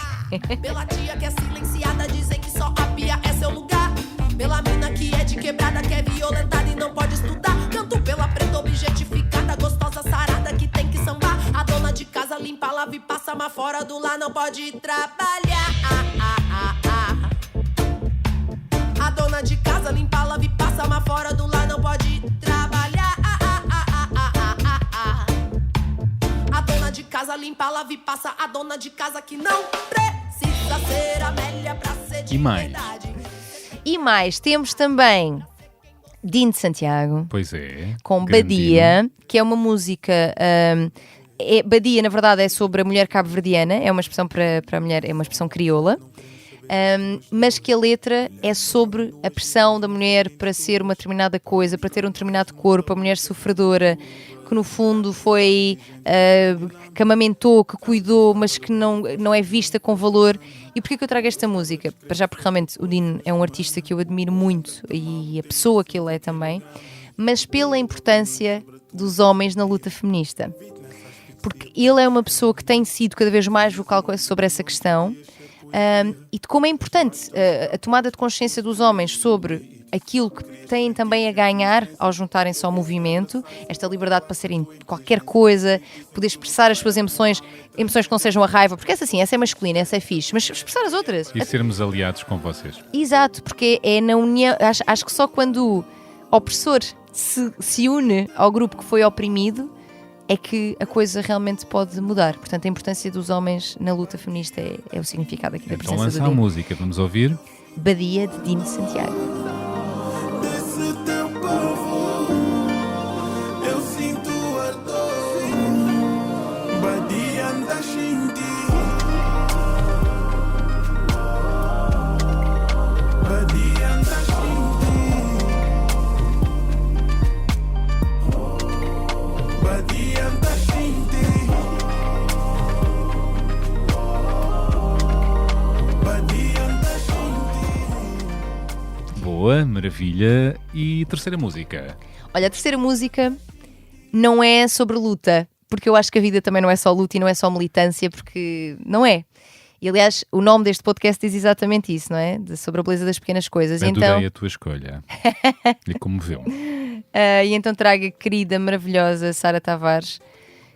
Pela tia que é silenciada, dizem que só a Bia é seu lugar. Pela mina que é de quebrada, que é violentada e não pode estudar. Canto pela preta objetificada, gostosa, sarada, que tem que sambar. A dona de casa limpa, lava e passa, mas fora do lar não pode trabalhar. A dona de casa limpa, lava e passa, mas fora do lar não pode trabalhar. A dona de casa limpa, lava e passa, a dona de casa que não precisa ser Amélia pra ser de verdade. E mais, temos também Dino de Santiago. Pois é. Com Badia, que é uma música... Badia, na verdade, é sobre a mulher cabo-verdiana, é uma expressão para a mulher, é uma expressão crioula, mas que a letra é sobre a pressão da mulher para ser uma determinada coisa, para ter um determinado corpo, a mulher sofredora, que no fundo foi, que amamentou, que cuidou, mas que não é vista com valor. E porquê que eu trago esta música? Para já porque realmente o Dino é um artista que eu admiro muito e a pessoa que ele é também, mas pela importância dos homens na luta feminista. Porque ele é uma pessoa que tem sido cada vez mais vocal sobre essa questão, e de como é importante a tomada de consciência dos homens sobre aquilo que têm também a ganhar ao juntarem-se ao movimento, esta liberdade para serem qualquer coisa, poder expressar as suas emoções que não sejam a raiva, porque essa é masculina, essa é fixe, mas expressar as outras. E sermos aliados com vocês. Exato, porque é na união, acho que só quando o opressor se une ao grupo que foi oprimido é que a coisa realmente pode mudar. Portanto, a importância dos homens na luta feminista é o significado aqui da presença do Dino. Então lança a música, vamos ouvir? Badia, de Dino de Santiago. Desse teu povo, eu sinto a dor. Badia anda shinti, badia anda shinti, badia anda shinti, badia anda shinti. Boa, maravilha. E terceira música? Olha, a terceira música não é sobre luta, porque eu acho que a vida também não é só luta e não é só militância, porque não é. E aliás, o nome deste podcast diz exatamente isso, não é? Sobre a beleza das pequenas coisas. Adorei a tua escolha. E comoveu-me. E então trago a querida, maravilhosa Sara Tavares,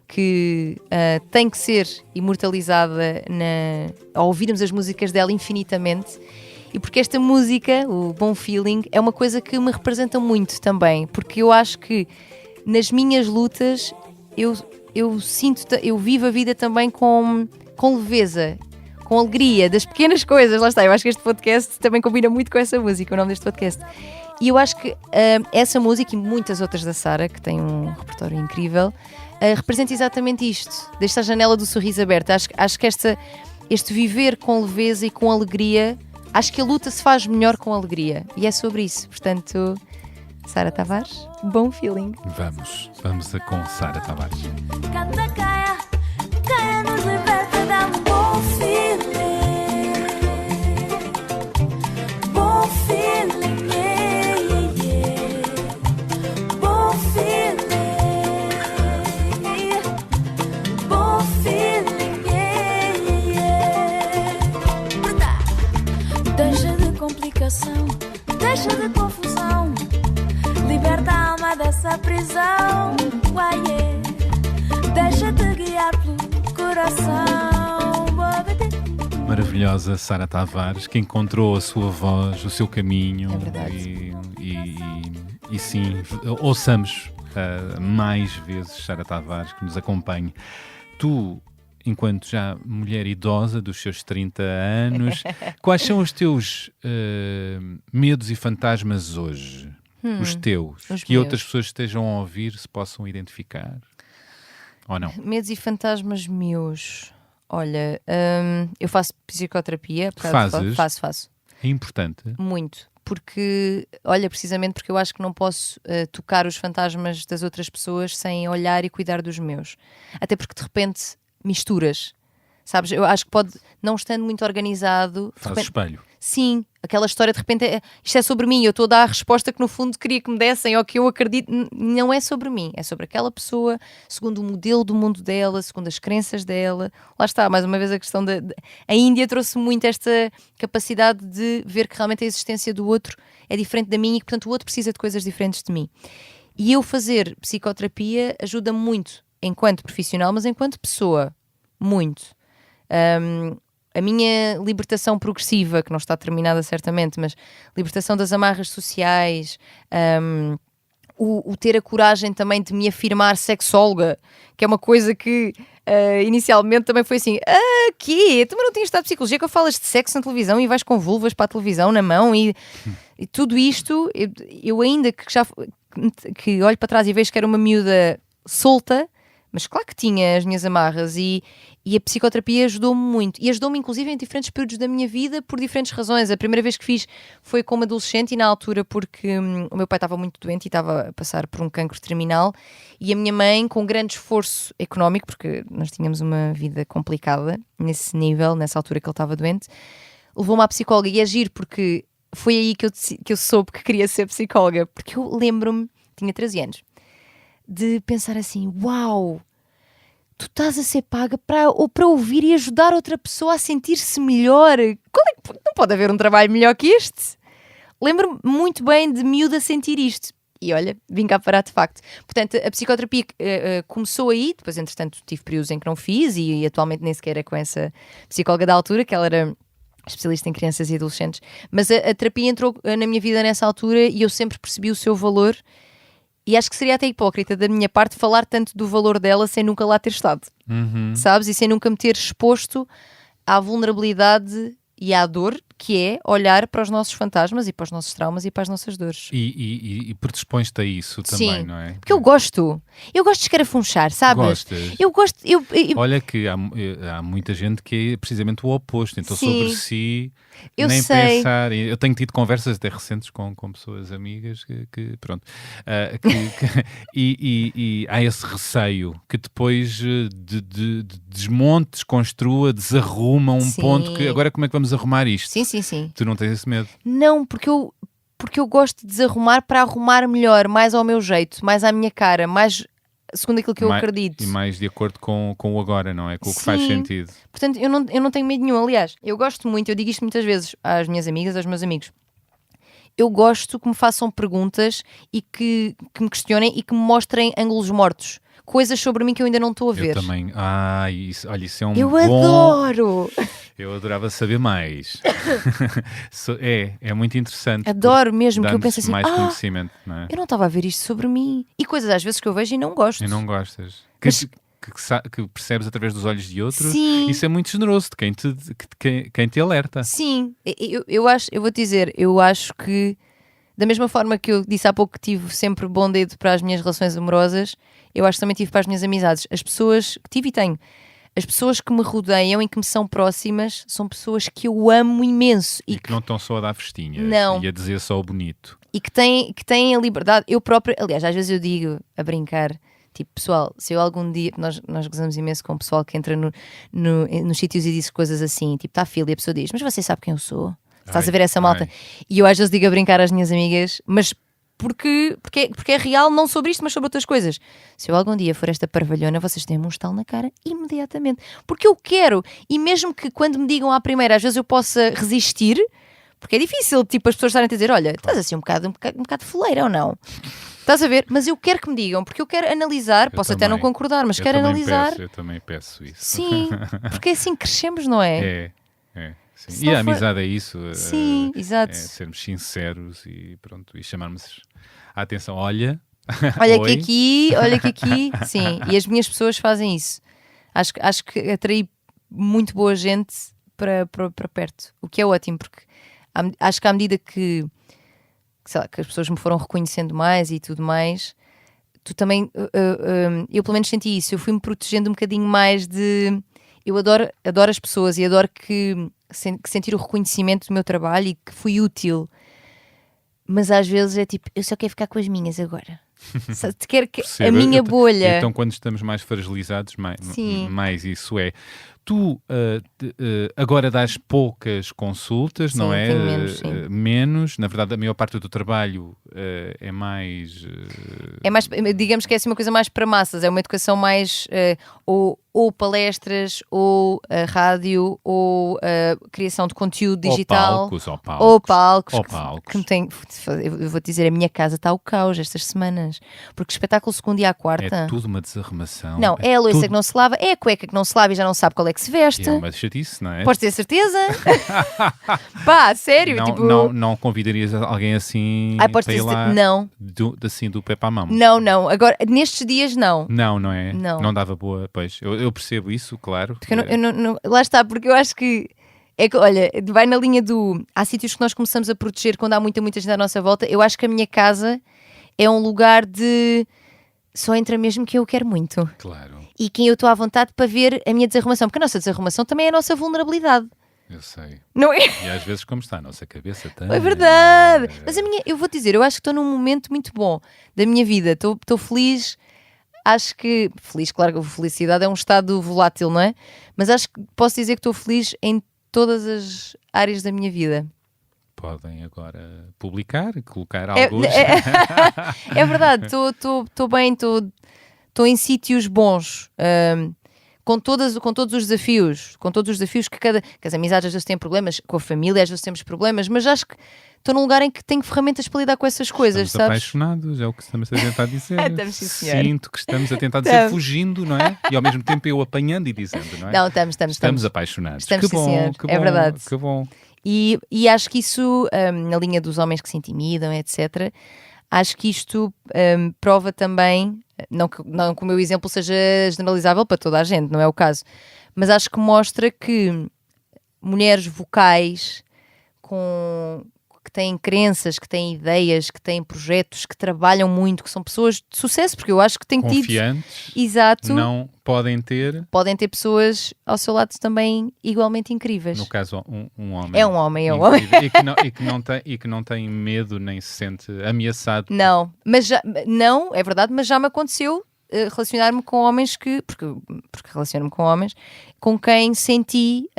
que tem que ser imortalizada ao ouvirmos as músicas dela infinitamente. E porque esta música, o Bom Feeling, é uma coisa que me representa muito também, porque eu acho que nas minhas lutas eu eu sinto, eu vivo a vida também com leveza, com alegria, das pequenas coisas. Lá está, eu acho que este podcast também combina muito com essa música, o nome deste podcast. E eu acho que essa música e muitas outras da Sara, que tem um repertório incrível, representa exatamente isto, desta janela do sorriso aberto. Acho que este viver com leveza e com alegria, acho que a luta se faz melhor com alegria. E é sobre isso. Portanto, Sara Tavares, bom feeling. Vamos com Sara Tavares. Canta, caia, nos liberta, dá um bom feeling. Bom feeling, yeah, yeah. Bom feeling. Bom feeling, yeah, yeah. Deixa de complicação, deixa de confusão. Liberta a alma dessa prisão, uai, yeah. Deixa-te guiar pelo coração. Maravilhosa Sara Tavares, que encontrou a sua voz, o seu caminho. É verdade. E sim, ouçamos mais vezes Sara Tavares, que nos acompanhe. Tu, enquanto já mulher idosa dos seus 30 anos, quais são os teus medos e fantasmas hoje? Os teus, os que meus. outras pessoas estejam a ouvir se possam identificar? Ou não? Medos e fantasmas meus. Olha, eu faço psicoterapia. Fazes? Faço. É importante. Muito. Porque, olha, precisamente porque eu acho que não posso tocar os fantasmas das outras pessoas sem olhar e cuidar dos meus. Até porque de repente misturas. Sabes? Eu acho que pode, não estando muito organizado. Faz de repente, espelho. sim, aquela história de repente isto é sobre mim, eu estou a dar a resposta que no fundo queria que me dessem ou que eu acredito. Não é sobre mim, é sobre aquela pessoa, segundo o modelo do mundo dela, segundo as crenças dela. Lá está, mais uma vez a questão a Índia trouxe muito esta capacidade de ver que realmente a existência do outro é diferente da minha e que portanto o outro precisa de coisas diferentes de mim. E eu fazer psicoterapia ajuda-me muito enquanto profissional, mas enquanto pessoa, muito. A minha libertação progressiva, que não está terminada certamente, mas libertação das amarras sociais, o ter a coragem também de me afirmar sexóloga, que é uma coisa que inicialmente também foi assim, quê? Tu não tinhas estado psicologia que eu falas de sexo na televisão e vais com vulvas para a televisão na mão e tudo isto, eu ainda que olho para trás e vejo que era uma miúda solta, mas claro que tinha as minhas amarras e a psicoterapia ajudou-me muito. E ajudou-me inclusive em diferentes períodos da minha vida por diferentes razões. A primeira vez que fiz foi como adolescente e na altura porque o meu pai estava muito doente e estava a passar por um cancro terminal e a minha mãe, com grande esforço económico, porque nós tínhamos uma vida complicada nesse nível, nessa altura que ele estava doente, levou-me à psicóloga. E é giro porque foi aí que eu soube que queria ser psicóloga. Porque eu lembro-me, tinha 13 anos, de pensar assim, uau, tu estás a ser paga para ouvir e ajudar outra pessoa a sentir-se melhor. Não pode haver um trabalho melhor que este. Lembro-me muito bem de miúda sentir isto. E olha, vim cá parar de facto. Portanto, a psicoterapia começou aí, depois entretanto tive períodos em que não fiz e atualmente nem sequer é com essa psicóloga da altura, que ela era especialista em crianças e adolescentes. Mas a terapia entrou na minha vida nessa altura e eu sempre percebi o seu valor. E acho que seria até hipócrita da minha parte falar tanto do valor dela sem nunca lá ter estado. Sabes? E sem nunca me ter exposto à vulnerabilidade e à dor que é olhar para os nossos fantasmas e para os nossos traumas e para as nossas dores. E predispões-te a isso também, Sim, não é? porque eu gosto de escarafunchar, sabes? Gostas? Eu gosto. Olha que há muita gente que é precisamente o oposto. Então Sim. sobre si Eu nem sei. pensar. Eu tenho tido conversas até recentes com pessoas amigas que pronto. E há esse receio que depois de desmonte, desconstrua, desarruma um Sim. ponto que agora como é que vamos arrumar isto? Sim. Tu não tens esse medo? Não, porque eu gosto de desarrumar para arrumar melhor, mais ao meu jeito, mais à minha cara, mais segundo aquilo que eu acredito. E mais de acordo com o agora, não é? Com o que Sim. faz sentido. Portanto, eu não tenho medo nenhum. Aliás, eu gosto muito, eu digo isto muitas vezes às minhas amigas, aos meus amigos. Eu gosto que me façam perguntas e que me questionem e que me mostrem ângulos mortos. Coisas sobre mim que eu ainda não estou a ver. Eu também. Olha, isso é um Eu bom... adoro! Eu adorava saber mais. É muito interessante. Adoro mesmo, que eu Dá-nos penso assim, mais conhecimento, não é? eu não estava a ver isto sobre mim. E coisas às vezes que eu vejo e não gosto. E não gostas. Mas que percebes através dos olhos de outro, Sim. isso é muito generoso de quem te alerta. Sim, eu vou-te dizer, eu acho que da mesma forma que eu disse há pouco que tive sempre bom dedo para as minhas relações amorosas, eu acho que também tive para as minhas amizades. As pessoas que tive e tenho, as pessoas que me rodeiam e que me são próximas são pessoas que eu amo imenso E que não estão só a dar festinhas Não. e a dizer só o bonito. e que têm a liberdade. Eu própria, aliás, às vezes eu digo a brincar, tipo, pessoal, se eu algum dia, nós gozamos imenso com o pessoal que entra nos sítios e diz coisas assim, tipo, está a fila e a pessoa diz, mas você sabe quem eu sou? Estás a ver essa malta? E eu às vezes digo a brincar às minhas amigas, mas porque é real, não sobre isto, mas sobre outras coisas. Se eu algum dia for esta parvalhona, vocês têm-me um estalo na cara imediatamente. Porque eu quero, e mesmo que quando me digam à primeira, às vezes eu possa resistir, porque é difícil, tipo, as pessoas estarem a dizer, olha, estás assim um bocado foleira ou não? Estás a ver? Mas eu quero que me digam, porque eu quero analisar, posso até não concordar, mas quero analisar. Eu também peço isso. Sim, porque é assim que crescemos, não é? É. Sim. Se E não a for- amizade é isso. Sim, exato. É sermos sinceros e pronto, e chamarmos a atenção. Olha, Olha oi. olha que aqui, sim, e as minhas pessoas fazem isso. Acho que atraí muito boa gente para perto, o que é ótimo, porque acho que à medida que, sei lá, que as pessoas me foram reconhecendo mais e tudo mais, tu também, eu pelo menos senti isso, eu fui-me protegendo um bocadinho mais de. Eu adoro as pessoas e adoro que sentir o reconhecimento do meu trabalho e que fui útil. Mas às vezes é tipo, eu só quero ficar com as minhas agora. Quero que a Percebo. minha bolha. Então, quando estamos mais fragilizados, Sim. mais isso é. Tu agora dás poucas consultas, Sim, não é? tenho menos, sim. Menos. Na verdade, a maior parte do trabalho é mais. É mais, digamos que é assim uma coisa mais para massas, é uma educação mais ou palestras, ou rádio, ou criação de conteúdo digital. Ou Ou palcos. Ou que- palcos. Que me tem, eu vou-te dizer, a minha casa está ao caos estas semanas. Porque espetáculo segundo e à quarta. É tudo uma desarrumação. Não, é a louça tudo- que não se lava, é a cueca que não se lava e já não sabe qual é que se veste. É uma chatice, não é? Podes ter certeza? Pá, sério? Não, tipo... não convidarias alguém assim Ai, podes para ter ir lá não, assim do pé para a mão? não. Agora, nestes dias, não. Não é? Não. Dava boa. Pois, eu percebo isso, claro. Porque eu não- lá está, porque eu acho que é que, olha, vai na linha do. Há sítios que nós começamos a proteger quando há muita gente à nossa volta. Eu acho que a minha casa é um lugar de. Só entra mesmo quem eu quero muito. Claro, E quem eu estou à vontade para ver a minha desarrumação. Porque a nossa desarrumação também é a nossa vulnerabilidade. eu sei. Não é? E às vezes, como está a nossa cabeça também. É verdade. Mas eu vou-te dizer, eu acho que estou num momento muito bom da minha vida. Estou feliz. Acho que. Feliz, claro que a felicidade é um estado volátil, não é? Mas acho que posso dizer que estou feliz em todas as áreas da minha vida. Podem agora publicar, colocar É, alguns. é verdade, estou bem, estou em sítios bons. Com todos os desafios, que as amizades às vezes têm problemas, com a família às vezes temos problemas, mas acho que estou num lugar em que tenho ferramentas para lidar com essas coisas, Estamos sabes? apaixonados, é o que estamos a tentar dizer. Estamos, sim, senhor. Sinto que estamos a tentar dizer Estamos. fugindo, não é? E ao mesmo tempo eu apanhando e dizendo, não é? Não, estamos. Apaixonados. Estamos, que sim, bom, senhor. que É bom, verdade. que bom. E acho que isso, na linha dos homens que se intimidam, etc., acho que isto prova também, não que o meu exemplo seja generalizável para toda a gente, não é o caso, mas acho que mostra que mulheres vocais que têm crenças, que têm ideias, que têm projetos, que trabalham muito, que são pessoas de sucesso, porque eu acho que tenho tido. Confiantes, Exato. não podem ter, Podem ter pessoas ao seu lado também igualmente incríveis. no caso, um homem. É um homem, é um homem. incrível e que não tem medo nem se sente ameaçado. Não, não, é verdade, mas já me aconteceu relacionar-me com homens porque relaciono-me com homens com quem senti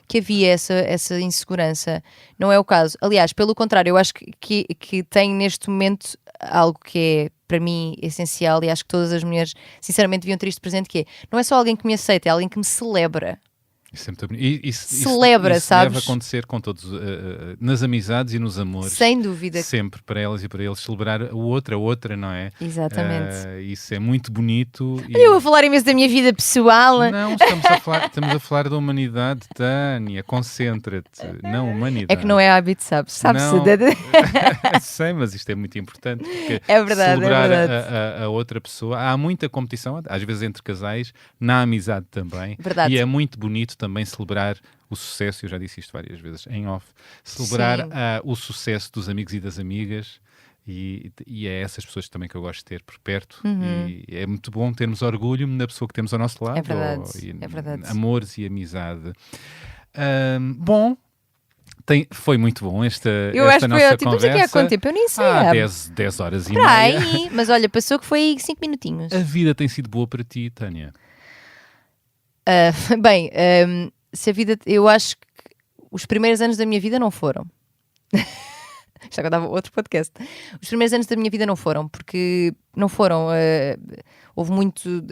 que havia essa insegurança. Não é o caso. Aliás, pelo contrário, eu acho que tenho neste momento algo que é para mim essencial e acho que todas as mulheres sinceramente deviam ter isto presente, que é, não é só alguém que me aceita, é alguém que me celebra. Isso é muito bonito. Isso Celebra, isso sabes? deve acontecer com todos, nas amizades e nos amores. Sem dúvida. Sempre para elas e para eles celebrar o outro, a outra, não é? Exatamente. Isso é muito bonito. Eu vou falar imenso da minha vida pessoal. Não, estamos a falar da humanidade, Tânia. Concentra-te. Não, humanidade. É que não é hábito, sabes? Sabe-se. Não. Sei, mas isto é muito importante. Porque É verdade, celebrar é verdade. a outra pessoa. Há muita competição, às vezes entre casais, na amizade também. Verdade. E é muito bonito também celebrar o sucesso, eu já disse isto várias vezes em off, celebrar Sim. o sucesso dos amigos e das amigas. E é essas pessoas também que eu gosto de ter por perto. E é muito bom termos orgulho na pessoa que temos ao nosso lado. É verdade, é verdade. Amores e amizade. Bom, foi muito bom esta Eu acho que nossa foi ótimo. Estamos aqui há conversa. quanto tempo? Eu nem sei. Há 10 horas e Espera meia. aí. Mas olha, passou que foi 5 minutinhos. A vida tem sido boa para ti, Tânia? Bem, se a vida. Eu acho que os primeiros anos da minha vida não foram. Já dava outro podcast. Os primeiros anos da minha vida não foram, porque não foram. Houve muito.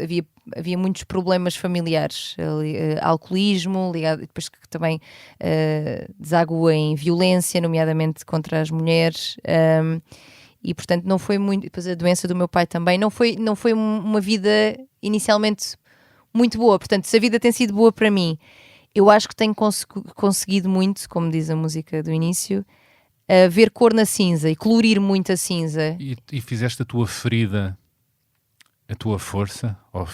Havia muitos problemas familiares. Alcoolismo, ligado, depois que também deságua em violência, nomeadamente contra as mulheres. E portanto não foi muito. Depois a doença do meu pai também. Não foi uma vida inicialmente muito boa. Portanto, se a vida tem sido boa para mim, eu acho que tenho conseguido muito, como diz a música do início, ver cor na cinza e colorir muito a cinza. E fizeste a tua ferida, a tua força? Ou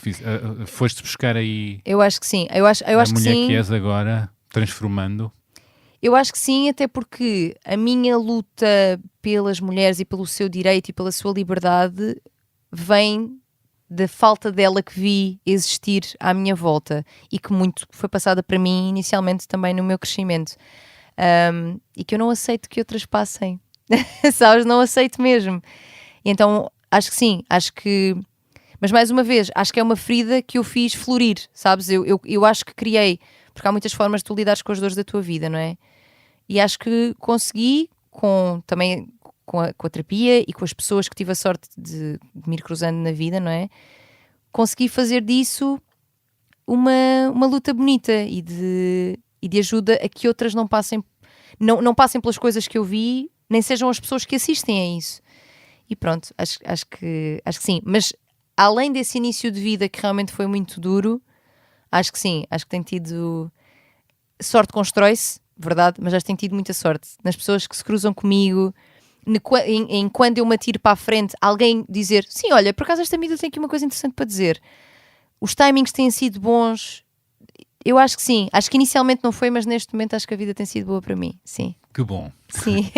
foste buscar aí Eu acho que sim. Eu acho a que mulher sim. que és agora, transformando? Eu acho que sim, até porque a minha luta pelas mulheres e pelo seu direito e pela sua liberdade vem da falta dela que vi existir à minha volta e que muito foi passada para mim inicialmente também no meu crescimento. E que eu não aceito que outras passem. Sabes? Não aceito mesmo. E então, acho que sim, mas mais uma vez, acho que é uma ferida que eu fiz florir, sabes? Eu acho que criei, porque há muitas formas de tu lidares com as dores da tua vida, não é? E acho que consegui, também com a terapia e com as pessoas que tive a sorte de me ir cruzando na vida, não é? Consegui fazer disso uma luta bonita e de ajuda a que outras não passem pelas coisas que eu vi, nem sejam as pessoas que assistem a isso. E pronto, acho que sim. Mas além desse início de vida que realmente foi muito duro, acho que sim, acho que tenho tido sorte, constrói-se, verdade, mas acho que tenho tido muita sorte nas pessoas que se cruzam comigo, quando eu me atiro para a frente, alguém dizer, sim, olha, por acaso esta amiga tem aqui uma coisa interessante para dizer. Os timings têm sido bons. Eu acho que sim. Acho que inicialmente não foi, mas neste momento acho que a vida tem sido boa para mim. Sim. Que bom. Sim.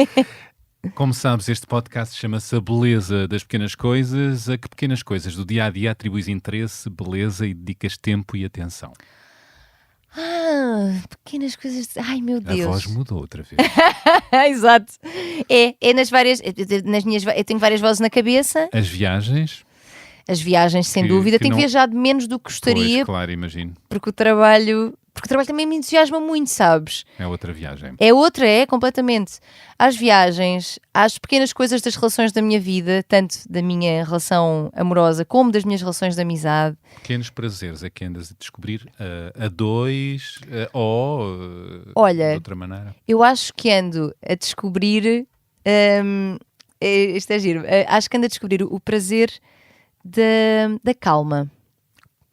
Como sabes, este podcast chama-se A Beleza das Pequenas Coisas. A que pequenas coisas do dia-a-dia atribuis interesse, beleza e dedicas tempo e atenção? Pequenas coisas. Ai, meu Deus. A voz mudou outra vez. Exato. É nas várias. Eu tenho várias vozes na cabeça. As viagens? As viagens, sem Que dúvida. Tenho não- viajado menos do que gostaria, Pois, claro, imagino. porque o trabalho também me entusiasma muito, sabes? É outra viagem. É completamente. Às viagens, às pequenas coisas das relações da minha vida, tanto da minha relação amorosa como das minhas relações de amizade. Pequenos prazeres é que andas a descobrir a dois ou Olha, de outra maneira? Eu acho que ando a descobrir. Isto é giro. Acho que ando a descobrir o prazer da calma.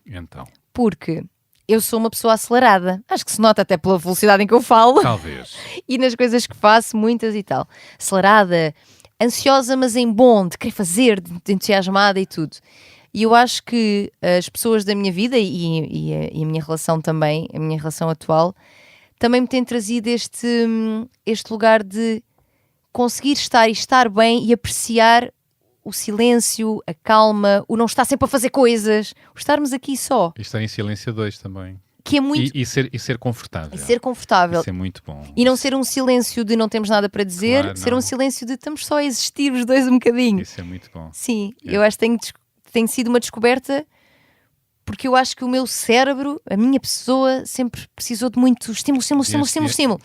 Então, Porque eu sou uma pessoa acelerada. Acho que se nota até pela velocidade em que eu falo talvez. e nas coisas que faço, muitas e tal. Acelerada, ansiosa, mas em bom, de querer fazer, de entusiasmada e tudo. E eu acho que as pessoas da minha vida e a minha relação também, a minha relação atual, também me têm trazido este lugar de conseguir estar bem e apreciar o silêncio, a calma, o não estar sempre a fazer coisas, o estarmos aqui só, E estar em silêncio 2 também. que é muito... E ser confortável. E ser confortável. Isso é muito bom. E não ser um silêncio de não temos nada para dizer, Claro, ser não. um silêncio de estamos só a existir os dois um bocadinho. Isso é muito bom. Sim, eu acho que tem sido uma descoberta, porque eu acho que o meu cérebro, a minha pessoa, sempre precisou de muito estímulo.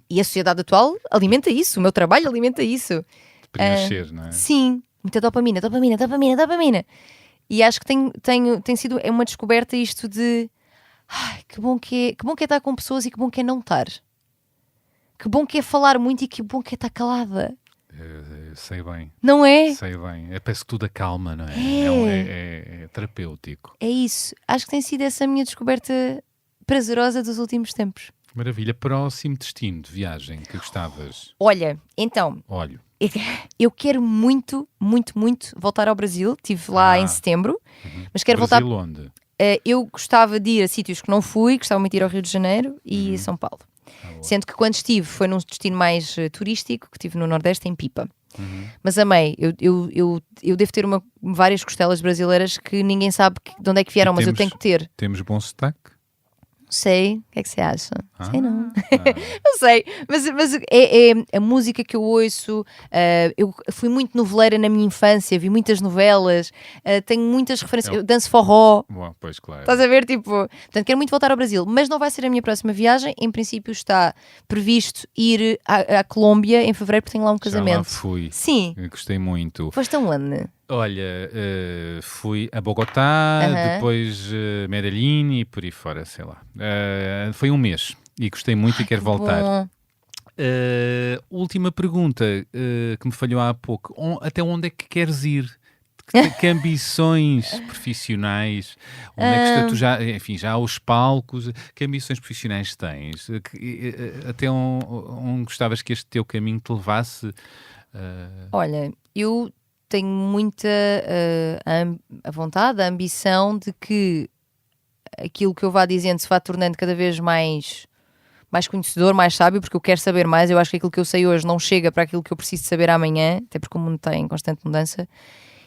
E a sociedade atual alimenta isso, o meu trabalho alimenta isso. Preencher, não é? Sim, muita dopamina. E acho que tem sido uma descoberta isto de Ai, que bom que é estar com pessoas e que bom que é não estar. Que bom que é falar muito e que bom que é estar calada. Sei bem. Não é? Sei bem. Parece que tudo acalma, não é? É terapêutico. É isso. Acho que tem sido essa a minha descoberta prazerosa dos últimos tempos. Maravilha. Próximo destino de viagem que gostavas? Olha, então, Olho. eu quero muito, muito, muito voltar ao Brasil. Estive lá em setembro, mas quero Brasil voltar. onde? Eu gostava de ir a sítios que não fui, gostava muito de ir ao Rio de Janeiro e São Paulo. Sendo que quando estive foi num destino mais turístico, que estive no Nordeste, em Pipa. Mas amei, eu devo ter várias costelas brasileiras que ninguém sabe de onde é que vieram, mas eu tenho que ter. Temos bom sotaque? Sei, o que é que você acha? Sei não. Não sei, mas é a música que eu ouço. Eu fui muito noveleira na minha infância, vi muitas novelas, tenho muitas referências. Eu danço forró. Bom, pois claro. Estás a ver? Tipo, portanto, quero muito voltar ao Brasil, mas não vai ser a minha próxima viagem. Em princípio, está previsto ir à Colômbia em fevereiro, porque tenho lá um casamento. Já lá fui. Sim. Eu gostei muito. Foste aonde? Olha, fui a Bogotá, depois Medellín e por aí fora, sei lá. Foi um mês e gostei muito e quero voltar. Bom. Última pergunta que me falhou há pouco. Até onde é que queres ir? Que ambições profissionais? Onde é que tu já aos palcos? Que ambições profissionais tens? Até onde gostavas que este teu caminho te levasse? Olha, eu tenho muita a vontade, a ambição de que aquilo que eu vá dizendo se vá tornando cada vez mais conhecedor, mais sábio, porque eu quero saber mais. Eu acho que aquilo que eu sei hoje não chega para aquilo que eu preciso saber amanhã, até porque o mundo está em constante mudança.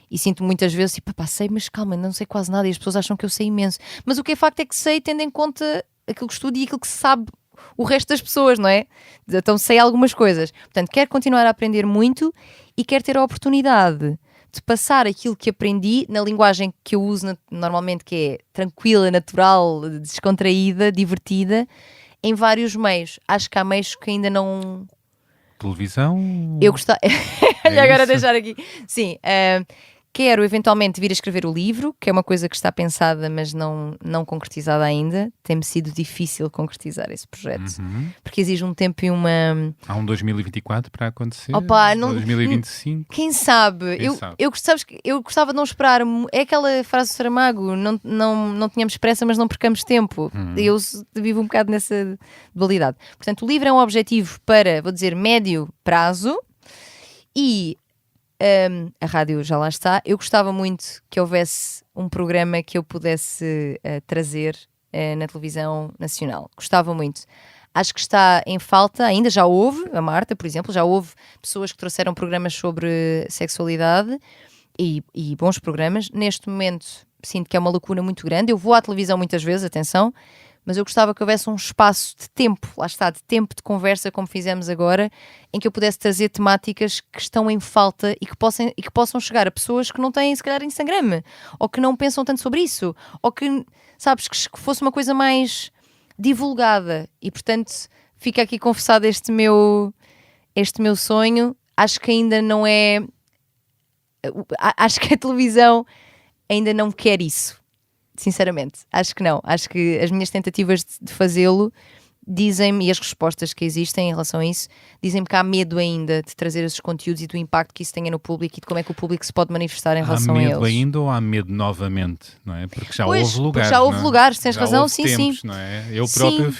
E sinto muitas vezes, tipo, pá, sei, mas calma, ainda não sei quase nada e as pessoas acham que eu sei imenso. Mas o que é facto é que sei, tendo em conta aquilo que estudo e aquilo que se sabe o resto das pessoas, não é? Então sei algumas coisas. Portanto, quero continuar a aprender muito e quero ter a oportunidade de passar aquilo que aprendi na linguagem que eu uso normalmente, que é tranquila, natural, descontraída, divertida, em vários meios. Acho que há meios que ainda não... Televisão? Eu gostava... Olha, agora isso? deixar aqui. Sim, quero eventualmente vir a escrever o livro, que é uma coisa que está pensada, mas não concretizada ainda. Tem-me sido difícil concretizar esse projeto, porque exige um tempo e uma... Há um 2024 para acontecer? Opa, não... 2025? Quem sabe? Sabes que eu gostava de não esperar. É aquela frase do Saramago: não tínhamos pressa, mas não percamos tempo. Eu vivo um bocado nessa dualidade. Portanto, o livro é um objetivo para, vou dizer, médio prazo e a rádio já lá está. Eu gostava muito que houvesse um programa que eu pudesse trazer na televisão nacional. Gostava muito. Acho que está em falta, ainda já houve, a Marta, por exemplo, já houve pessoas que trouxeram programas sobre sexualidade e bons programas. Neste momento sinto que é uma lacuna muito grande. Eu vou à televisão muitas vezes, atenção, mas eu gostava que houvesse um espaço de tempo, lá está, de tempo de conversa, como fizemos agora, em que eu pudesse trazer temáticas que estão em falta e que possam chegar a pessoas que não têm, se calhar, Instagram, ou que não pensam tanto sobre isso, ou que, sabes, que fosse uma coisa mais divulgada. E, portanto, fica aqui confessado este meu sonho. Acho que ainda não é... Acho que a televisão ainda não quer isso. Sinceramente, acho que não. Acho que as minhas tentativas de fazê-lo dizem-me, e as respostas que existem em relação a isso, dizem-me que há medo ainda de trazer esses conteúdos e do impacto que isso tenha no público e de como é que o público se pode manifestar em relação a eles. Há medo ainda ou há medo novamente? Não é? Porque já houve lugares. Já houve lugares, tens já razão, houve sim, tempos, sim. Não é? Eu próprio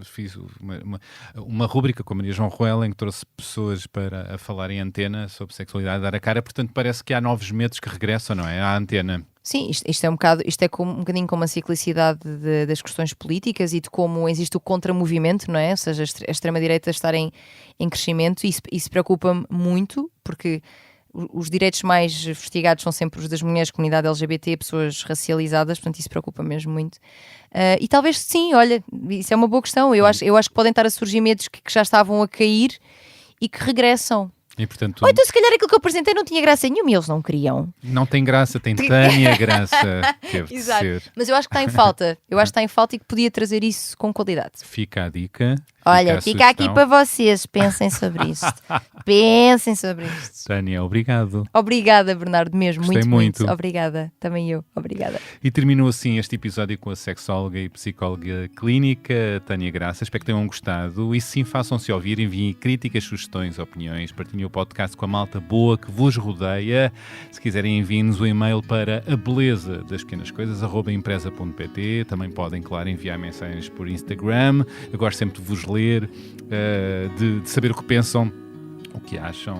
fiz uma rúbrica com a Maria João Ruela em que trouxe pessoas para a falar em antena sobre sexualidade, dar a cara, portanto parece que há novos medos que regressam, não é? À antena. Sim, isto é um bocadinho como a ciclicidade das questões políticas e de como existe o contramovimento, não é? Ou seja, a extrema-direita estar em crescimento, e isso preocupa-me muito, porque os direitos mais fustigados são sempre os das mulheres, comunidade LGBT, pessoas racializadas, portanto isso preocupa mesmo muito. E talvez sim, olha, isso é uma boa questão. Eu acho que podem estar a surgir medos que já estavam a cair e que regressam. E portanto, Ou então se calhar aquilo que eu apresentei não tinha graça nenhuma e eles não queriam. não tem graça, tem Tânia Graça. Teve de Exato. ser. Mas eu acho que está em falta. Eu acho que está em falta e que podia trazer isso com qualidade. Fica a dica. Olha, a fica aqui sugestão. para vocês. Pensem sobre isto. Pensem sobre isto. Tânia, obrigado. Obrigada, Bernardo, mesmo. Gostei muito. Obrigada. Também eu. Obrigada. E terminou assim este episódio com a sexóloga e psicóloga clínica Tânia Graça. Espero que tenham gostado. E sim, façam-se ouvir, enviem críticas, sugestões, opiniões. Partilhem o podcast com a malta boa que vos rodeia. Se quiserem, enviem-nos o e-mail para abelezadas-pequenas-coisas@empresa.pt. Também podem, claro, enviar mensagens por Instagram. Eu gosto sempre de vos ler, de saber o que pensam, o que acham,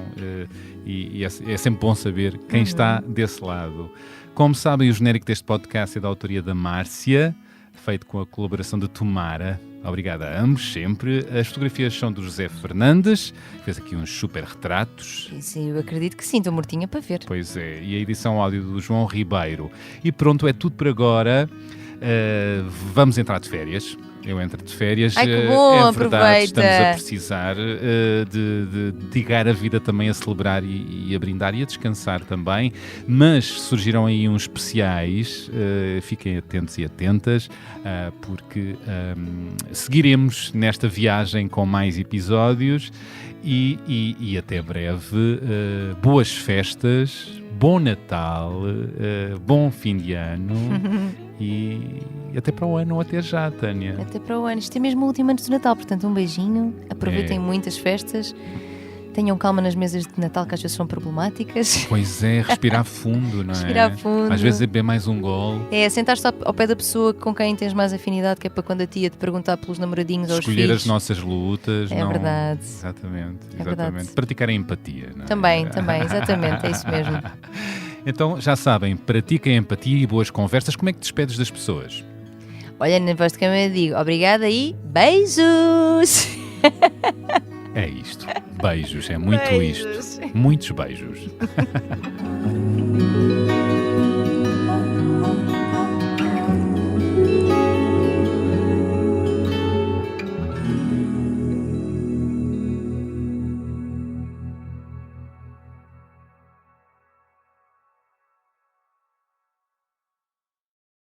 e é sempre bom saber quem está desse lado. Como sabem, o genérico deste podcast é da autoria da Márcia, feito com a colaboração de Tomara. Obrigado a ambos, sempre. As fotografias são do José Fernandes, que fez aqui uns super retratos. Sim, eu acredito que sim. Estou mortinha para ver. Pois é, e a edição áudio do João Ribeiro. E pronto, é tudo por agora. Vamos entrar de férias. Eu entro de férias. Ai, que bom, é verdade, aproveita. estamos a precisar de dedicar a vida também a celebrar e a brindar e a descansar também. Mas surgiram aí uns especiais, fiquem atentos e atentas, porque seguiremos nesta viagem com mais episódios e até breve. Boas festas, bom Natal, bom fim de ano. E até para o ano ou até já, Tânia. Até para o ano. Isto é mesmo o último ano de Natal, portanto um beijinho. Aproveitem muitas festas. Tenham calma nas mesas de Natal, que às vezes são problemáticas. Pois é, respirar fundo, não é? Respirar fundo. Às vezes é beber mais um gole. É, sentar-te ao pé da pessoa com quem tens mais afinidade, que é para quando a tia te perguntar pelos namoradinhos ou os Escolher filhos. as nossas lutas. É não... verdade. Exatamente. É verdade. Praticar a empatia, não é? Também, exatamente, é isso mesmo. Então, já sabem, pratiquem a empatia e boas conversas. Como é que te despedes das pessoas? Olha, na voz de câmera digo obrigada e beijos! É isto. Beijos, é muito Beijos. isto. Muitos beijos.